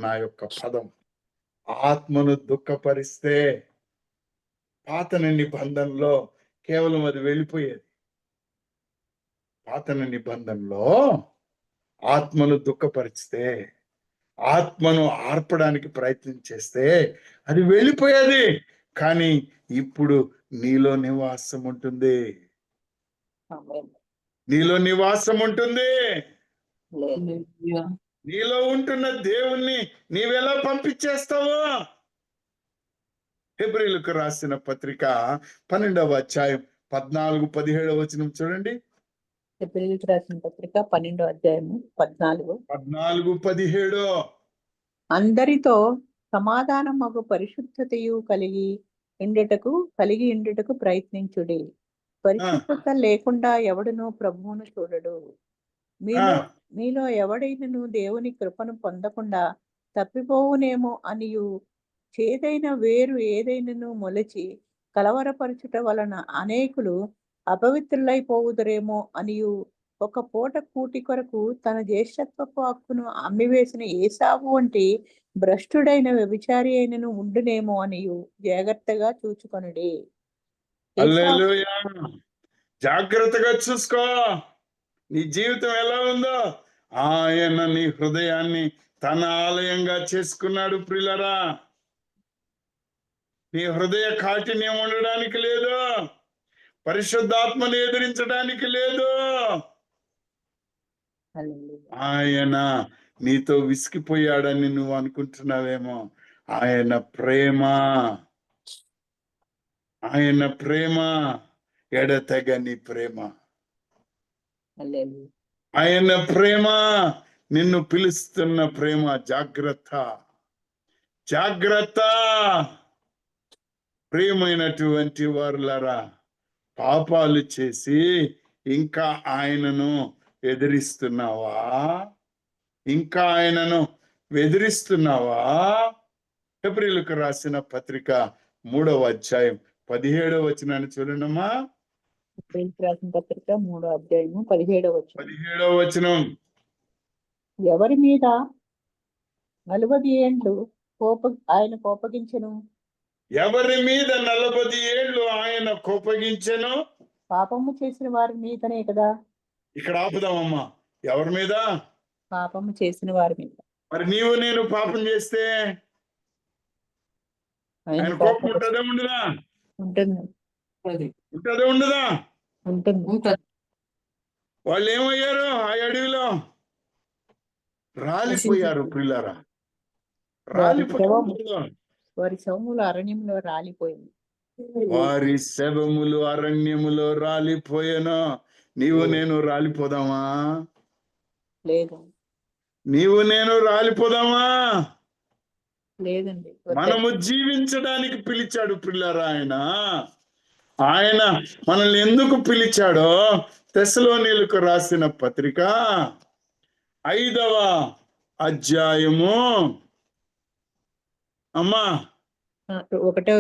నా యొక్క పదం, ఆత్మను దుఃఖపరిస్తే పాత నిబంధనలో కేవలం అది వెళ్ళిపోయేది. పాత నిబంధనలో ఆత్మను దుఃఖపరిస్తే, ఆత్మను ఆర్పడానికి ప్రయత్నం చేస్తే అది వెళ్ళిపోయేది. కానీ ఇప్పుడు నీలో నివాసం ఉంటుంది. నీలో ఉంటున్న దేవుణ్ణి నీవెలా పంపించేస్తావు? హెబ్రీయులకు రాసిన పత్రిక 12వ అధ్యాయం 14-17 వచనం చూడండి. హెబ్రీయులకు రాసిన పత్రిక 12వ అధ్యాయము 14-17. అందరితో సమాధానమగు పరిశుద్ధతయు కలిగి ఇండుటకు ప్రయత్నించుడి. పరిశుద్ధత లేకుండా ఎవడును ప్రభువును చూడడు. మీలో ఎవడైనను దేవుని కృపను పొందకుండా తప్పిపోవునేమో అనియు, చేదైన వేరు ఏదైనను మొలచి కలవరపరచుట వలన అనేకులు అపవిత్రులైపోవుదురేమో అనియు, ఒక పూట కూటి కొరకు తన జ్యేష్ఠత్వపు హక్కును అమ్మివేసిన ఏసావు వంటి భ్రష్టుడైన వ్యభిచారి అయినను ఉండునేమో అనియు జాగ్రత్తగా చూచుకొనుడి. హల్లెలూయా. జాగ్రత్తగా చూసుకో. నీ జీవితం ఎలా ఉందో? ఆయన నీ హృదయాన్ని తన ఆలయంగా చేసుకున్నాడు. ప్రియులరా, నీ హృదయ కాఠిన్యం ఉండడానికి లేదు, పరిశుద్ధాత్మను ఎదిరించడానికి లేదు. ఆయన నీతో విసిగిపోయాడని నువ్వు అనుకుంటున్నావేమో. ఆయన ప్రేమ ఎడతెగని ప్రేమ. ఆయన ప్రేమ నిన్ను పిలుస్తున్న ప్రేమ. జాగ్రత్త ప్రియమైనటువంటి వారులారా, పాపాలు చేసి ఇంకా ఆయనను ఎదిరిస్తున్నావా? హెబ్రీయులకు రాసిన పత్రిక 3వ అధ్యాయం 17వ వచనాన్ని చూడండమ్మా. రాసిన పత్రిక 3వ అధ్యాయము 17వ వచనం. ఎవరి మీద 40 ఏండ్లు ఆయన కోపగించెను? ఎవరి మీద 40 ఏళ్ళు ఆయన కోపగించెను? పాపము చేసిన వారి మీదనే కదా. ఇక్కడ ఆపుదామమ్మా. ఎవరి మీద? పాపము చేసిన వారి మీద. మరి నీవు నేను పాపం చేస్తే ఆయన ఆయన కోపం కోపం ఉంటుందా ఉండదా? ఉంటుంది. అది ఉంటుందా ఉండదా? ఉంటుంది. ఉంటుంది. వాళ్ళు ఏమయ్యారు? ఆ అడవిలో రాలిపోయారు పిల్లరా. రాలిపోయారు. వారి శవములు అరణ్యంలో రాలిపోయింది. వారి శవములు అరణ్యములో రాలిపోయాను. నీవు నేను రాలిపోదామా? లేదు, నీవు నేను రాలిపోదామా? లేదండి. మనము జీవించడానికి పిలిచాడు పిల్లరా ఆయన. ఆయన మనల్ని ఎందుకు పిలిచాడో తెస్సలోనీయులకు రాసిన పత్రిక 5వ అధ్యాయము అమ్మా. ఒకటో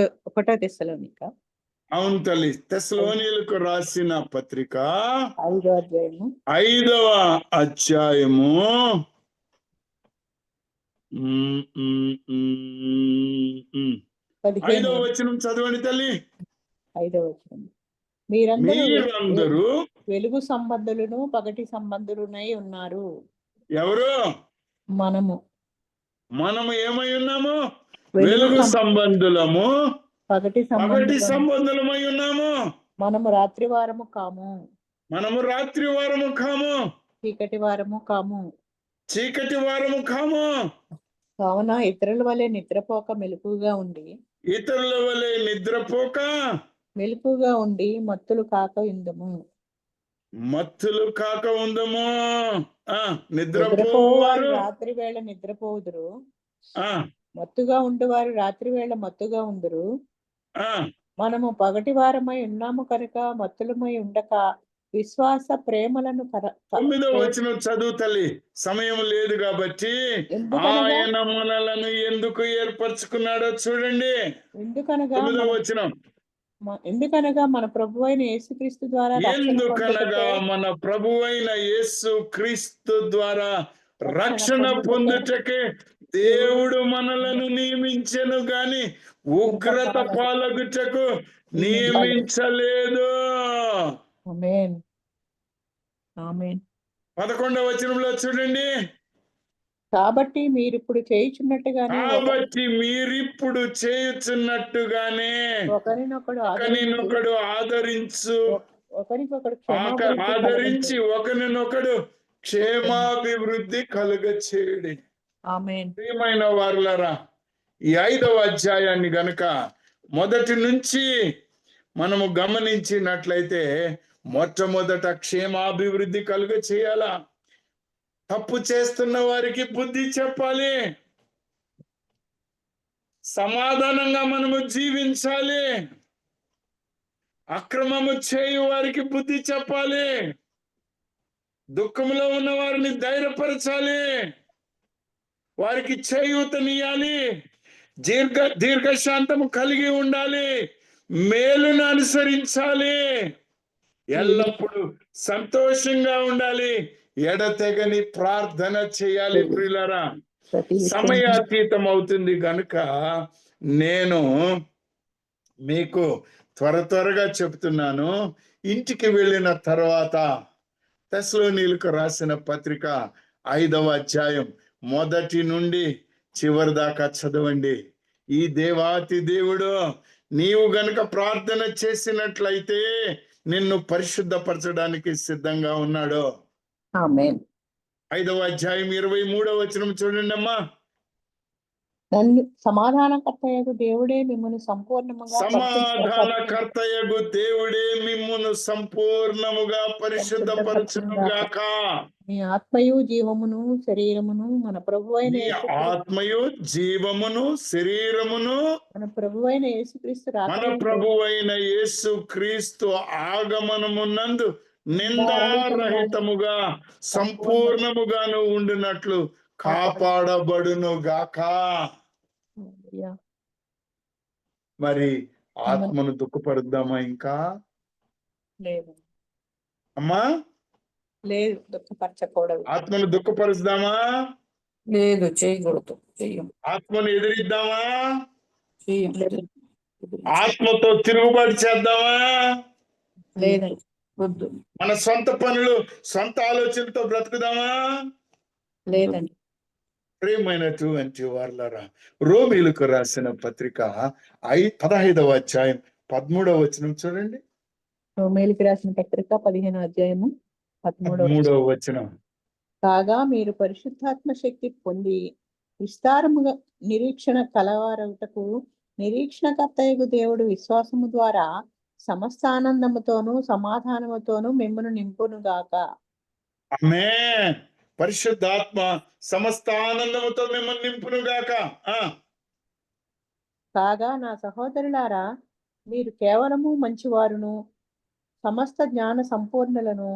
తెస్సలోనిక. అవును తల్లి. తెస్సలోనీయులకు రాసిన పత్రిక 5వ అధ్యాయము 5వ అధ్యాయము 5వ వచనం చదవండి తల్లి. 5వ వచనం. మీరందరూ మీరందరూ వెలుగు సంబంధులను పగటి సంబంధులునై ఉన్నారు. ఎవరు? మనము ఏమై ఉన్నాము? వెలుగు సంబంధులము, పగటి పగటి సంబంధులమై ఉన్నాము. మనము రాత్రి వారము కాము, మనము రాత్రి వారము కాము, చీకటి వారము కాము. చీకటి వారము కాము. కావున ఇతరుల వలె నిద్రపోక మెలకుగా ఉండి, ఇతరుల వలె నిద్రపోక మెలకుగా ఉండి మత్తులు కాక ఉందము. మత్తులు కాక ఉందము. నిద్రపోవారు రాత్రి వేళ నిద్రపోదురు, ఆ మత్తుగా ఉండువారు రాత్రి వేళ మత్తుగా ఉందరు. మనము పగటి వారమై ఉన్నాము కనుక మత్తులమై ఉండక విశ్వాస ప్రేమలను 9వ వచనం చదువు తల్లి. సమయం లేదు కాబట్టి. ఆయన మనలను ఎందుకు ఏర్పరచుకున్నాడో చూడండి. ఎందుకనగా మన ప్రభువైన యేసుక్రీస్తు ద్వారా రక్షణ పొందుటకే దేవుడు మనలను నియమించెను గాని ఉగ్రత పాలగుటకు నియమించలేదు. ఆమేన్, ఆమేన్. 11వ వచనంలో చూడండి. కాబట్టి మీరిప్పుడు చేయుచున్నట్టుగానే ఒకరినొకడు ఆదరించి ఒకరినొకడు క్షేమాభివృద్ధి కలుగచేయుడి. ఆమేన్. ప్రియమైన వారులారా, ఈ 5వ అధ్యాయాన్ని గనుక మొదటి నుంచి మనము గమనించినట్లయితే మొట్టమొదట క్షేమాభివృద్ధి కలుగ చేయాలా. తప్పు చేస్తున్న వారికి బుద్ధి చెప్పాలి. సమాధానంగా మనము జీవించాలి. అక్రమము చేయు వారికి బుద్ధి చెప్పాలి. దుఃఖంలో ఉన్న వారిని ధైర్యపరచాలి. వారికి చేయూతనియాలి. దీర్ఘశాంతము కలిగి ఉండాలి. మేలును అనుసరించాలి. ఎల్లప్పుడూ సంతోషంగా ఉండాలి. ఎడతెగని ప్రార్థన చేయాలి. ప్రియులారా, సమయాతీతం అవుతుంది కనుక నేను మీకు త్వరగా చెప్తున్నాను. ఇంటికి వెళ్ళిన తర్వాత తెస్సలోనీయులకు రాసిన పత్రిక 5వ అధ్యాయం మొదటి నుండి చివరి దాకా చదవండి. ఈ దేవాతి దేవుడు నీవు గనుక ప్రార్థన చేసినట్లయితే నిన్ను పరిశుద్ధపరచడానికి సిద్ధంగా ఉన్నాడు. ఆమేన్. 5వ అధ్యాయం 23వ వచనం చూడండి అమ్మా. సమాధానకర్తయగు దేవుడే మిమ్మును సంపూర్ణముగా పరిశుద్ధపరచునుగాక. మీ ఆత్మయు జీవమును శరీరమును మన ప్రభువైన మన ప్రభువైన యేసుక్రీస్తు ఆగమనమునందు నిందారహితముగా సంపూర్ణముగాను ఉండునట్లు కాపాడబడును గాక. మరి ఆత్మను దుఃఖపరుద్దామా? ఇంకా లేదు అమ్మా, లేదు. దుఃఖపరచకూడదు. ఆత్మను దుఃఖపరుద్దామా? లేదు, చేయకూడదు. చెయ్యం. ఆత్మను ఎదిరిద్దామా? చెయ్యం. ఆత్మతో తిరుగుబాటు చేద్దామా? లేదండి. వద్దు. మన సొంత పనులు, సొంత ఆలోచనతో బ్రతుకుదామా? లేదండి. ప్రియమైనటువంటి వారలారా, రోమీలకు రాసిన పత్రిక 15వ అధ్యాయం 13వ వచనం చూడండి. రోమేలుకి రాసిన పత్రిక 15వ అధ్యాయము 13వ 13వ వచనం. కాగా మీరు పరిశుద్ధాత్మ శక్తి పొంది విస్తారముగా నిరీక్షణ కలవారవుటకు నిరీక్షణకర్తయగు దేవుడు విశ్వాసము ద్వారా సమస్త ఆనందముతోనూ సమాధానముతోనూ మిమ్మను నింపునుగాక. ఆమేన్. పరిశుద్ధాత్మ సమస్త ఆనందముతో మిమ్మల్ని నింపును గాక. కాగా నా సహోదరులారా, మీరు కేవలము మంచివారును సమస్త జ్ఞాన సంపూర్ణులను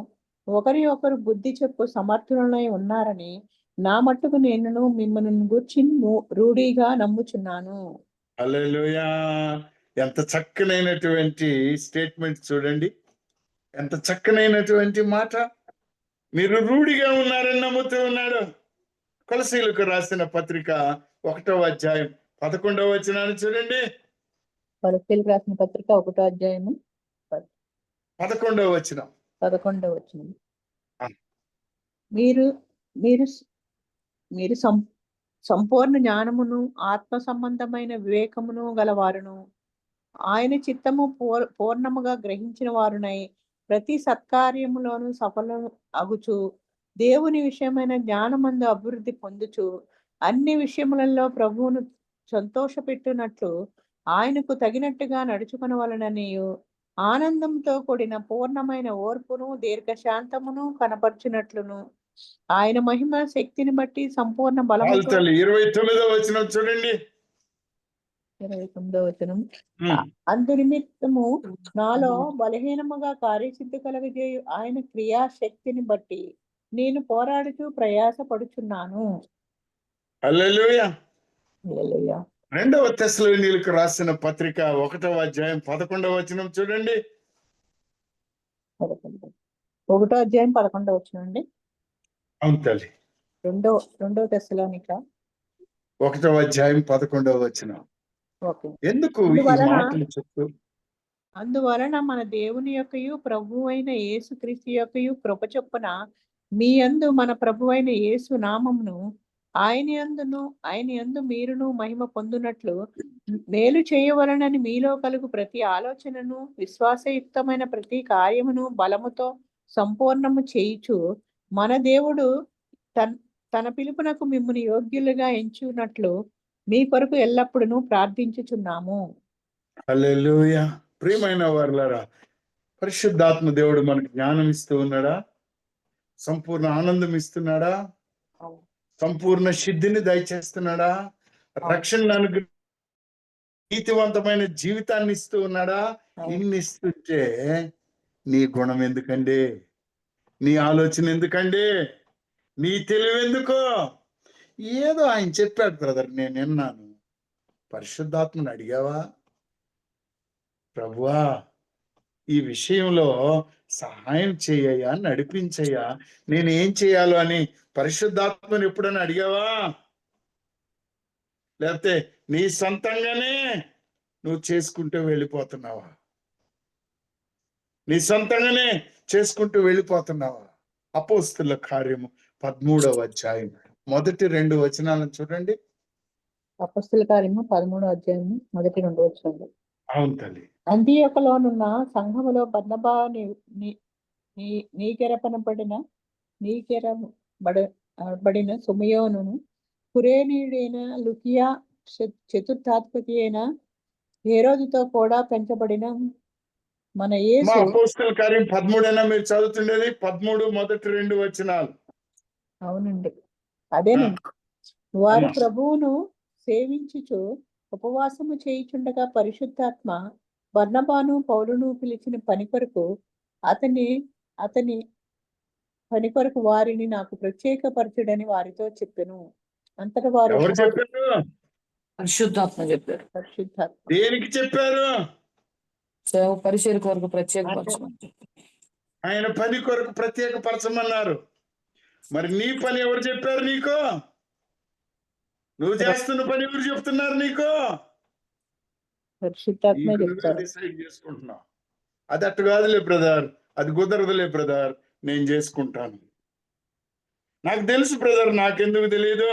ఒకరి ఒకరు బుద్ధి చెప్పు సమర్థులనై ఉన్నారని నా మట్టుకు నేను మిమ్మల్ని గూర్చి రూఢిగా నమ్ముచున్నాను. హల్లెలూయా. ఎంత చక్కనైనటువంటి స్టేట్మెంట్ చూడండి, ఎంత చక్కనైనటువంటి మాట. మీరు రూఢిగా ఉన్నారని నమ్ముతూ ఉన్నాడు. కొలసీలకు రాసిన పత్రిక 1వ అధ్యాయం 11వ వచనాన్ని చూడండి. కొలస్సీలకు రాసిన పత్రిక 1వ అధ్యాయము 11వ వచనం. 11వ వచనం. ఆ. మీరు మీరు మీరు సంపూర్ణ జ్ఞానమును ఆత్మ సంబంధమైన వివేకమును గలవారును ఆయన చిత్తము పూర్ణముగా గ్రహించిన వారునై ప్రతి సత్కార్యములోను సఫలం అగుచు దేవుని విషయమైన జ్ఞానమందు అభివృద్ధి పొందుచు అన్ని విషయములలో ప్రభువును సంతోషపెట్టునట్లు ఆయనకు తగినట్టుగా నడుచుకొనవలెననియు ఆనందంతో కూడిన పూర్ణమైన ఓర్పును దీర్ఘశాంతమును కనపర్చినట్లును ఆయన మహిమ శక్తిని బట్టి సంపూర్ణ బలముతో 29వ వచనం చూడండి. 29వ వచనం. అందు నిమిత్తము నాలో బలహీనముగా కార్యసిద్ధి కలగజేయు ఆయన క్రియాశక్తిని బట్టి నేను పోరాడుతూ ప్రయాసపడుచున్నాను. హల్లెలూయా. హల్లెలూయా. 2వ తెస్సలోనీయులకు రాసిన పత్రిక 1వ అధ్యాయం 11వ వచనం చూడండి. 1వ అధ్యాయం 11వ వచనం అండి. అవును తల్లి. రెండవ తెస్సలోనిక 1వ అధ్యాయం 11వ వచనం. ఓకే. ఎందుకు ఈ మాటలు చెప్తూ? అందువలన మన దేవుని యొక్కయు ప్రభువు అయిన యేసు క్రీస్తు యొక్కయు కృప చొప్పున మీ యందు మన ప్రభు అయిన యేసు నామమును ఆయన యందు మీరును మహిమ పొందునట్లు మేలు చేయవలనని మీలో కలుగు ప్రతి ఆలోచనను విశ్వాసయుక్తమైన ప్రతి కార్యమును బలముతో సంపూర్ణము చేయుచు మన దేవుడు తన పిలుపునకు మిమ్మును యోగ్యులుగా ఎంచునట్లు మీ కొరకు ఎల్లప్పుడూ ప్రార్థించుచున్నాము. హల్లెలూయా. ప్రియమైన వారలారా, పరిశుద్ధాత్మ దేవుడు మనకు జ్ఞానం ఇస్తూ ఉన్నాడా? సంపూర్ణ ఆనందం ఇస్తున్నాడా? సంపూర్ణ సిద్ధిని దయచేస్తున్నాడా? రక్షణ నీతివంతమైన జీవితాన్ని ఇస్తూ ఉన్నాడా? ఇన్ని ఇస్తుంటే నీ గుణం ఎందుకండి? నీ ఆలోచన ఎందుకండి? నీ తెలివి ఎందుకు? ఏదో ఆయన చెప్పాడు బ్రదర్, నేను విన్నాను. పరిశుద్ధాత్మను అడిగావా? ప్రభువా, ఈ విషయంలో సహాయం చేయయ్యా, నడిపించయ్యా, నేను ఏం చేయాలో అని పరిశుద్ధాత్మను ఎప్పుడైనా అడిగావా? లేకపోతే నీ సొంతంగానే నువ్వు చేసుకుంటూ వెళ్ళిపోతున్నావా? నీ సొంతంగానే చేసుకుంటూ వెళ్ళిపోతున్నావా? అపోస్తుల కార్యము 13వ అధ్యాయం 1-2 వచనాలను చూడండి. అపోస్తుల కార్యము 13వ అధ్యాయము 1-2 వచనాలు. అవును తల్లి. అంతియోకలోనున్న సంఘములో బర్నబా నీకెరబడిన సుమయోనును కురేనీయుడైన లుకియా చతుర్థాధిపతి అయిన హేరోదుతో కూడా పెంచబడిన మన యేసు. అపోస్తుల కార్యం 13 మీరు చదువుతుండేది 13 మొదటి 2 వచనాలు. అవునండి, అదేనండి. వారు ప్రభువును సేవించుచు ఉపవాసము చేయుచుండగా పరిశుద్ధాత్మ బర్నబాను పౌలును పిలిచిన పని కొరకు అతని పని కొరకు వారిని నాకు ప్రత్యేకపరచుడని వారితో చెప్పెను. అంతటా వారు పరిశుద్ధాత్మ చెప్పారు. పరిశుద్ధాత్మ దేనికి చెప్పారు? సేవ పరిచర్య కొరకు ప్రత్యేకపరచమని. ఆయన పని కొరకు ప్రత్యేకపరచమన్నారు. మరి నీ పని ఎవరు చెప్పారు నీకు? నువ్వు చేస్తున్న పని ఎవరు చెప్తున్నారు నీకు? పరిశుద్ధాత్మ డిసైడ్ చేసుకుంటున్నావు. అది అట్టు కాదులే బ్రదర్, అది కుదరదులే బ్రదర్, నేను చేసుకుంటాను. నాకు తెలుసు బ్రదర్, నాకెందుకు తెలియదు?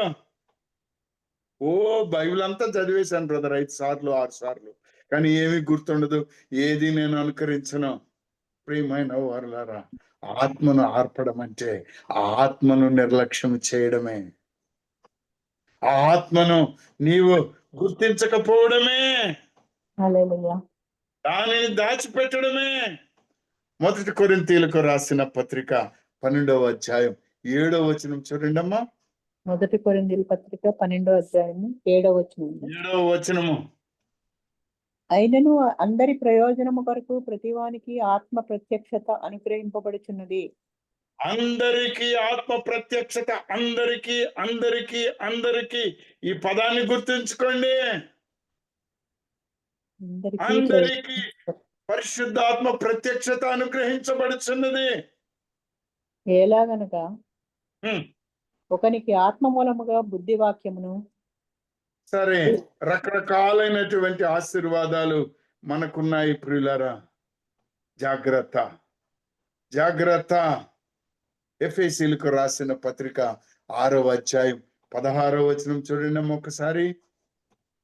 ఓ బైబిల్ అంతా చదివేశాను బ్రదర్, 5 సార్లు 6 సార్లు, కానీ ఏమీ గుర్తుండదు, ఏది నేను అనుకరించను. ప్రియమైన వారులారా, ఆత్మను ఆర్పడం అంటే ఆ ఆత్మను నిర్లక్ష్యం చేయడమే, ఆ ఆత్మను నీవు గుర్తించకపోవడమే, హల్లెలూయా. దానిని దాచిపెట్టడమే. 1 కొరింథీయులకు రాసిన పత్రిక 12వ అధ్యాయం 7వ వచనం చూడండి అమ్మా. 1 కొరింథీయుల పత్రిక 12వ అధ్యాయము 7వ వచనం. 7వ వచనము. అయినను అందరి ప్రయోజనము కొరకు ప్రతివానికి ఆత్మ ప్రత్యక్షత అనుగ్రహింపబడుచున్నది. అందరికీ ఆత్మ ప్రత్యక్షత, అందరికీ అందరికీ అందరికీ, ఈ పదాన్ని గుర్తుంచుకోండి. అందరికీ పరిశుద్ధాత్మ ప్రత్యక్షత అనుగ్రహించబడుచున్నది. ఎలాగనగా హ్మ్. ఒకనికి ఆత్మ మూలముగా బుద్ధి వాక్యమును, సరే, రకరకాలైనటువంటి ఆశీర్వాదాలు మనకున్నాయి ప్రియులారా. జాగ్రత్త, జాగ్రత్త. ఎఫెసీయులకు రాసిన పత్రిక 6వ అధ్యాయం 16వ వచనం చూడండి అమ్మ ఒకసారి.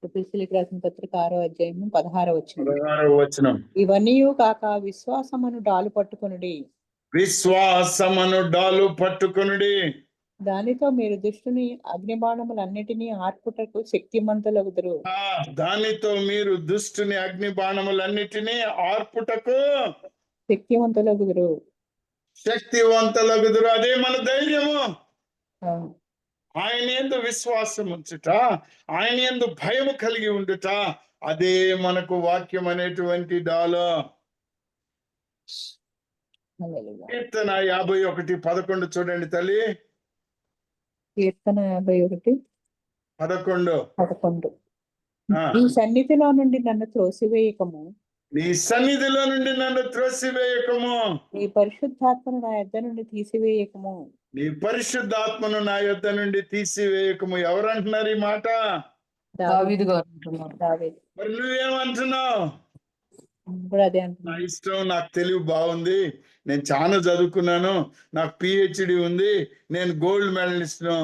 ఎఫెసీయులకు రాసిన పత్రిక 6వ అధ్యాయము 16వ వచనం. 16వ వచనం. ఇవన్నీ కాక విశ్వాసమును డాలు పట్టుకొనుడి, విశ్వాసమును డాలు పట్టుకొనుడి. దానితో మీరు దుష్టుని అగ్నిబాణములన్నిటినీ ఆర్పుటకు శక్తిమంతులగుదురు. దానితో మీరు దుష్టుని అగ్ని బాణములన్నిటినీ ఆర్పుటకు శక్తివంతులగుదురు. శక్తివంతులగుదురు. అదే మన ధైర్యము. అవును. ఆయన యందు విశ్వాసం ఉంచుట, ఆయన యందు భయము కలిగి ఉండుట, అదే మనకు వాక్యం అనేటువంటి డాలో. హల్లెలూయా. కీర్తన 51:11 చూడండి తల్లి. కీర్తన 51:11. ఈ సన్నిధిలో నుండి నన్ను త్రోసివేయకము, నీ సన్నిధిలో నుండి నన్ను త్రోసివేయకము, నీ పరిశుద్ధాత్మను నా యొద్ద నుండి తీసివేయకము. నీ పరిశుద్ధాత్మను నా యొద్ద నుండి తీసివేయకము. ఎవరంటున్నారు ఈ మాట? దావీదు గారు అంటున్నారు. దావీదు. మరి నువ్వేమంటున్నావు? ఇప్పుడు అదే నా అంటున్నాను. ఇష్టం, నాకు తెలివి బాగుంది, నేను చాలా చదువుకున్నాను, నాకు PhD ఉంది, నేను గోల్డ్ మెడలిస్ట్ ను,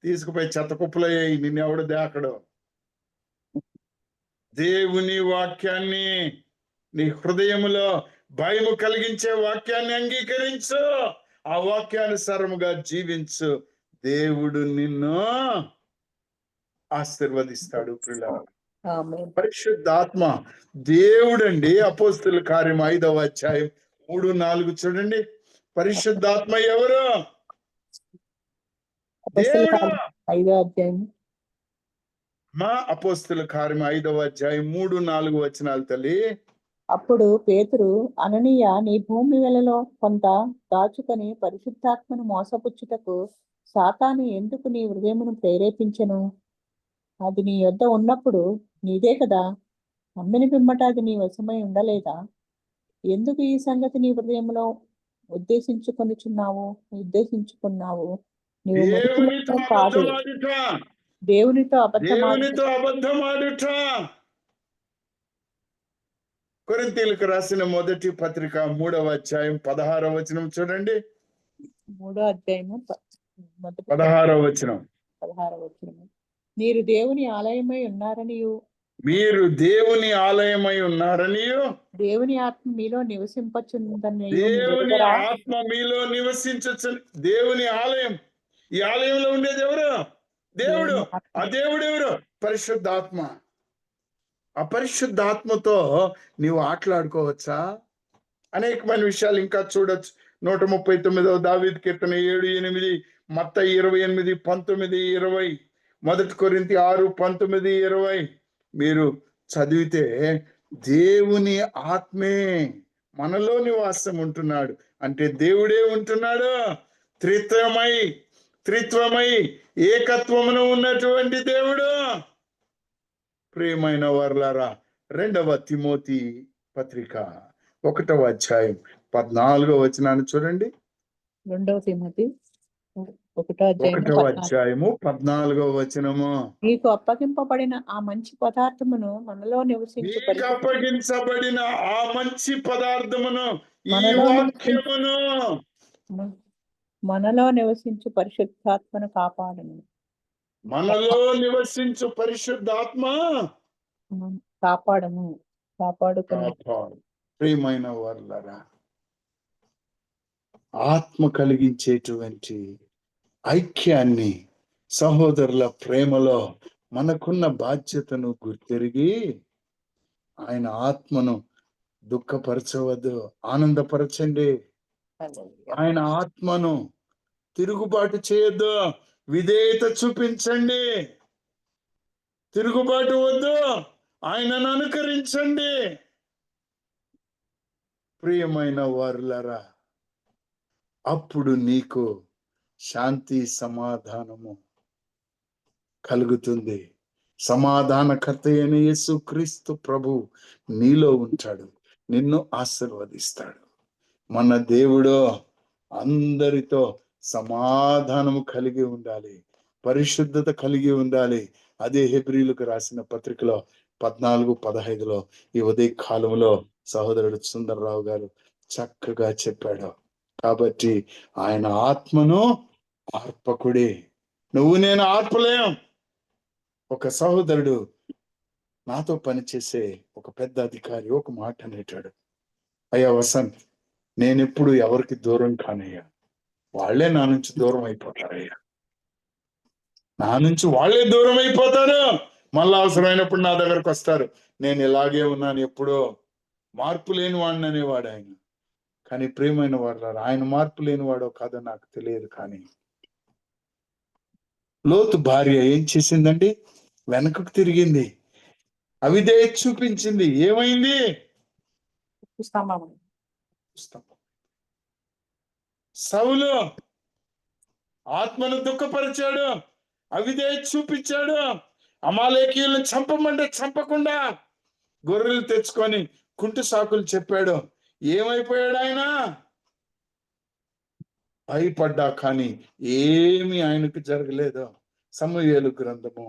తీసుకుపోయి చెత్త కుప్పలయ్యాయి, నిన్నెవడు దాకడు. దేవుని వాక్యాన్ని, నీ హృదయములో భయము కలిగించే వాక్యాన్ని అంగీకరించు, ఆ వాక్యానుసారముగా జీవించు. దేవుడు నిన్ను ఆశీర్వదిస్తాడు. ప్రియులారా, ఆమేన్. పరిశుద్ధాత్మ దేవుడండి. అపోస్తలుల కార్యం 5వ అధ్యాయం 3-4 చూడండి. పరిశుద్ధాత్మ ఎవరు? అపోస్తలుల దేవుడు. కార్యం 5వ అధ్యాయం. మా అపోస్తలుల కార్యం 5వ అధ్యాయం 3-4 వచనాలు తల్లి. అప్పుడు పేతురు, అననీయ, నీ భూమి వెలలో కొంత దాచుకొని పరిశుద్ధాత్మను మోసపుచ్చుటకు సాతాను ఎందుకు నీ హృదయమును ప్రేరేపించెను? అది నీ యొద్ద ఉన్నప్పుడు నీదే కదా, అమ్మిన పిమ్మట అది నీ వశమై ఉండలేదా? ఎందుకు ఈ సంగతి నీ హృదయంలో ఉద్దేశించుకున్నావు? నీవు దేవునితో మనుషులతో కాదు, అబద్ధమాడుట, దేవునితో అబద్ధమాడు. దేవునితో అబద్ధమాడుట. కొరింథీయులకు రాసిన మొదటి పత్రిక 3వ అధ్యాయం 16వ వచనం చూడండి. 3వ అధ్యాయము మొదటి 16వ వచనం. 16వ వచనము. మీరు దేవుని ఆలయమై ఉన్నారనియు, మీరు దేవుని ఆలయమై ఉన్నారనియు, దేవుని ఆత్మ మీలో నివసింపచుందని దేవుని ఆత్మ మీలో నివసించచ్చు. దేవుని ఆలయం, ఈ ఆలయంలో ఉండేది ఎవరు? దేవుడు. ఆ దేవుడు ఎవరు? పరిశుద్ధాత్మ. ఆ పరిశుద్ధాత్మతో నీవు ఆటలాడుకోవచ్చా? అనేకమైన విషయాలు ఇంకా చూడొచ్చు. 139వ దావీదు కీర్తన 7-8, మత్తయి 28:19-20, 1 కొరింథీ 6:19-20 మీరు చదివితే దేవుని ఆత్మే మనలో నివాసం ఉంటున్నాడు. అంటే దేవుడే ఉంటున్నాడు. త్రిత్వమై ఏకత్వమును ఉన్నటువంటి దేవుడు. ప్రియమైన వారలారా, 2వ తిమోతి పత్రిక 1వ అధ్యాయం 14వ వచనాన్ని చూడండి. 2వ తిమోతి ఒకటో అధ్యాయము 14వ వచనము. నీకు అప్పగింపబడిన ఆ మంచి పదార్థమును మనలో నివసించు నీకు అప్పగించబడిన ఆ మంచి పదార్థమును, ఈ మనలో వాక్యమును మనలో నివసించు పరిశుద్ధాత్మను కాపాడను. మనలో నివసించు పరిశుద్ధాత్మ కాపాడము కాపాడుకుని కాపాడు. ప్రియమైన వారులారా, ఆత్మ కలిగించేటువంటి ఐక్యాన్ని, సహోదరుల ప్రేమలో మనకున్న బాధ్యతను గుర్తెరిగి ఆయన ఆత్మను దుఃఖపరచవద్దు, ఆనందపరచండి. ఆయన ఆత్మను తిరుగుబాటు చేయొద్దు, విధేయత చూపించండి. తిరుగుబాటు వద్దు, ఆయనను అనుకరించండి. ప్రియమైన వారులారా, అప్పుడు నీకు శాంతి సమాధానము కలుగుతుంది. సమాధానకర్త అయిన యేసు క్రీస్తు ప్రభు నీలో ఉంటాడు, నిన్ను ఆశీర్వదిస్తాడు. మన దేవుడు అందరితో సమాధానము కలిగి ఉండాలి, పరిశుద్ధత కలిగి ఉండాలి. అదే హెబ్రీలకు రాసిన పత్రికలో 14:15 ఈ ఉదయ కాలంలో సహోదరుడు సుందర్రావు గారు చక్కగా చెప్పాడు. కాబట్టి ఆయన ఆత్మను ఆర్పకుడి. నువ్వు నేను ఆర్పలేం. ఒక సహోదరుడు, నాతో పనిచేసే ఒక పెద్ద అధికారి ఒక మాట అనేటాడు, అయ్యా వసంత్, నేనెప్పుడు ఎవరికి దూరం కానయ్యా, వాళ్ళే నా నుంచి దూరం అయిపోతారయ్యా, నా నుంచి వాళ్ళే దూరం అయిపోతారు, మళ్ళా అవసరమైనప్పుడు నా దగ్గరకు వస్తారు. నేను ఇలాగే ఉన్నాను, ఎప్పుడో మార్పు లేని వాడిని అనేవాడు ఆయన. కానీ ప్రియమైన వాడు, ఆయన మార్పు లేని వాడో కాదో నాకు తెలియదు. కానీ లోతు భార్య ఏం చేసిందండి? వెనకకు తిరిగింది, అవిధేయత చూపించింది. ఏమైంది? సౌలు ఆత్మను దుఃఖపరిచాడు, అవిధేయత చూపించాడు. అమాలేకీయులను చంపమంటే చంపకుండా గొర్రెలు తెచ్చుకొని కుంటు సాకులు చెప్పాడు. ఏమైపోయాడు ఆయన? భయపడ్డా కానీ ఏమి ఆయనకు జరగలేదు. సమూయేలు గ్రంథము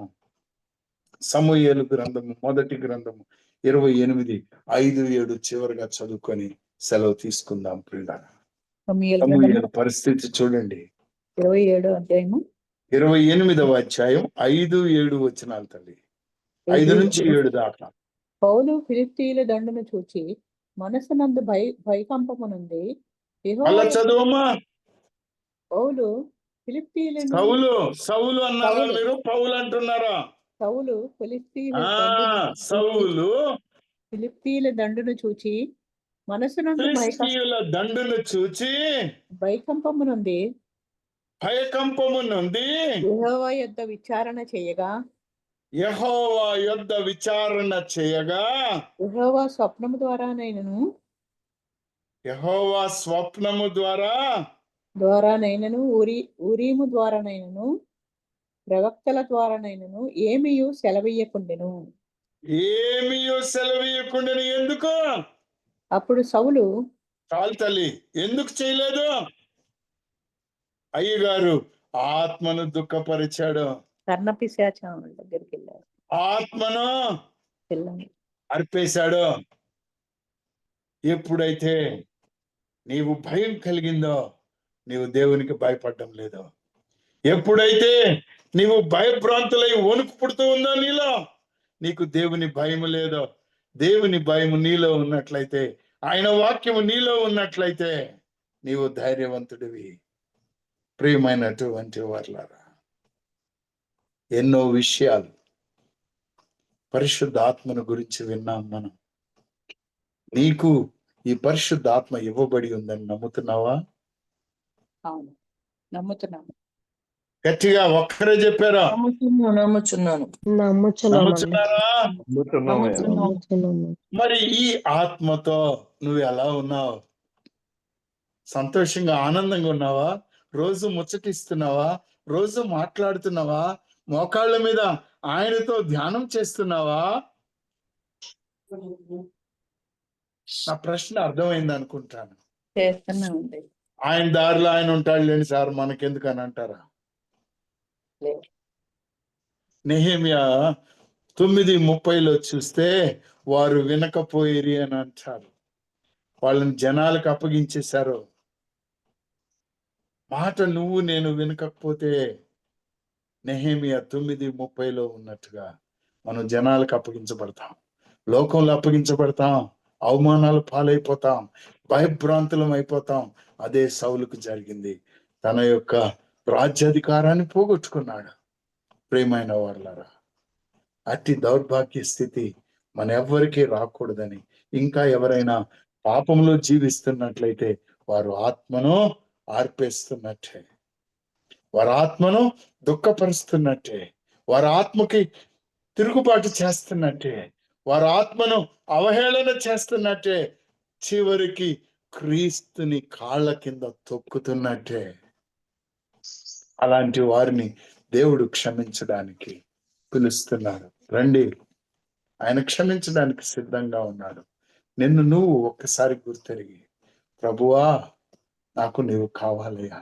మొదటి గ్రంథము 28:5-7 చివరిగా చదువుకొని సెలవు తీసుకుందాం. ప్రియులారా, సమూయేలు పరిస్థితి చూడండి. 27వ అధ్యాయము 28వ అధ్యాయం 5-7 వచనాలు తల్లి, 5-7 దాకా. పౌలు ఫిలిష్తీయుల దండును చూచి మనసునందు భయకంపమునుంది. అలా చదువమ్మా. పౌలు ఫిలిష్తీయులను సౌలు అన్నారా మీరు? పౌలు అంటున్నారా? సౌలు సౌలు ఫిలిష్తీయుల దండును చూచి మనసునందు దండును చూచి భయకంపమునుంది. యెహోవా యొద్ద విచారణ చేయగా యెహోవా స్వప్నము ద్వారానైనను ఊరీము ద్వారానైనను ప్రవక్తల ద్వారానైనను ఏమియు సెలవీయకుండెను. ఎందుకు? అప్పుడు సౌలు, చాలు తల్లి, ఎందుకు చేయలేదు? అయ్యగారు ఆత్మను దుఃఖపరిచాడు, కర్ణపిశాచం దగ్గరికి వెళ్ళారు, ఆత్మను అర్పేశాడు. ఎప్పుడైతే నీవు భయం కలిగిందో నీవు దేవునికి భయపడడం లేదు. ఎప్పుడైతే నీవు భయభ్రాంతులై వణుకు పుడుతూ ఉందో నీలో, నీకు దేవుని భయం లేదో. దేవుని భయము నీలో ఉన్నట్లయితే, ఆయన వాక్యము నీలో ఉన్నట్లయితే నీవు ధైర్యవంతుడివి. ప్రియమైనటువంటి వారులారా, ఎన్నో విషయాలు పరిశుద్ధ ఆత్మను గురించి విన్నాం మనం. నీకు ఈ పరిశుద్ధ ఆత్మ ఇవ్వబడి ఉందని నమ్ముతున్నావా? అవును, నమ్ముతున్నాను. గట్టిగా ఒక్కరే చెప్పారా? నమ్ముచున్నారా? మరి ఈ ఆత్మతో నువ్వు ఎలా ఉన్నావు? సంతోషంగా ఆనందంగా ఉన్నావా? రోజు ముచ్చటిస్తున్నావా? రోజు మాట్లాడుతున్నావా? మోకాళ్ళ మీద ఆయనతో ధ్యానం చేస్తున్నావా? నా ప్రశ్న అర్థమైంది అనుకుంటాను. చేస్తున్నామండి. ఆయన దారిలో ఆయన ఉంటాడు లేని సార్, మనకెందుకు అని అంటారా? నెహెమ్యా 9:30 చూస్తే వారు వినకపోయిరి అని అంటారు. వాళ్ళని జనాలకు అప్పగించేశారు. మాట నువ్వు నేను వినకపోతే నెహెమ్యా 9:30 ఉన్నట్టుగా మనం జనాలకు అప్పగించబడతాం, లోకంలో అప్పగించబడతాం, అవమానాలు పాలైపోతాం, భయభ్రాంతులం అయిపోతాం. అదే సౌలుకు జరిగింది. తన యొక్క రాజ్యాధికారాన్ని పోగొట్టుకున్నాడు. ప్రియమైన వాళ్ళారా, అతి దౌర్భాగ్య స్థితి మన ఎవ్వరికీ రాకూడదని, ఇంకా ఎవరైనా పాపంలో జీవిస్తున్నట్లయితే వారు ఆత్మను ఆర్పేస్తున్నట్టే, వారి ఆత్మను దుఃఖపరుస్తున్నట్టే, వారి ఆత్మకి తిరుగుబాటు చేస్తున్నట్టే, వారి ఆత్మను అవహేళన చేస్తున్నట్టే, చివరికి క్రీస్తుని కాళ్ళ కింద తొక్కుతున్నట్టే. అలాంటి వారిని దేవుడు క్షమించడానికి పిలుస్తున్నాడు. రండి, ఆయన క్షమించడానికి సిద్ధంగా ఉన్నాడు. నిన్ను నువ్వు ఒక్కసారి గుర్తెరిగి, ప్రభువా నాకు నీవు కావాలయ్యా,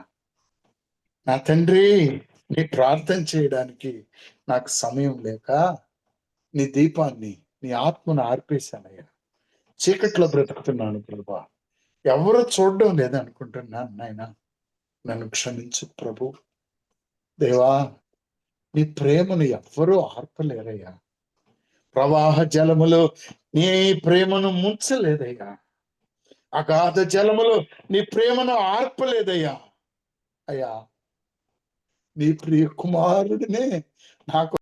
నా తండ్రి, నీ ప్రార్థన చేయడానికి నాకు సమయం లేక నీ దీపాన్ని, నీ ఆత్మను ఆర్పేశానయ్యా, చీకట్లో బ్రతుకుతున్నాను ప్రభువా, ఎవరు చూడడం లేదనుకుంటున్నాను నాయన, నన్ను క్షమించు ప్రభు. దేవా, నీ ప్రేమను ఎవ్వరూ ఆర్పలేరయ్యా, ప్రవాహ జలములో నీ ప్రేమను ముంచలేదయ్యా, అగాధ జలములో నీ ప్రేమను ఆర్పలేదయ్యా. అయ్యా, నీ ప్రియ కుమారుడినే నాకు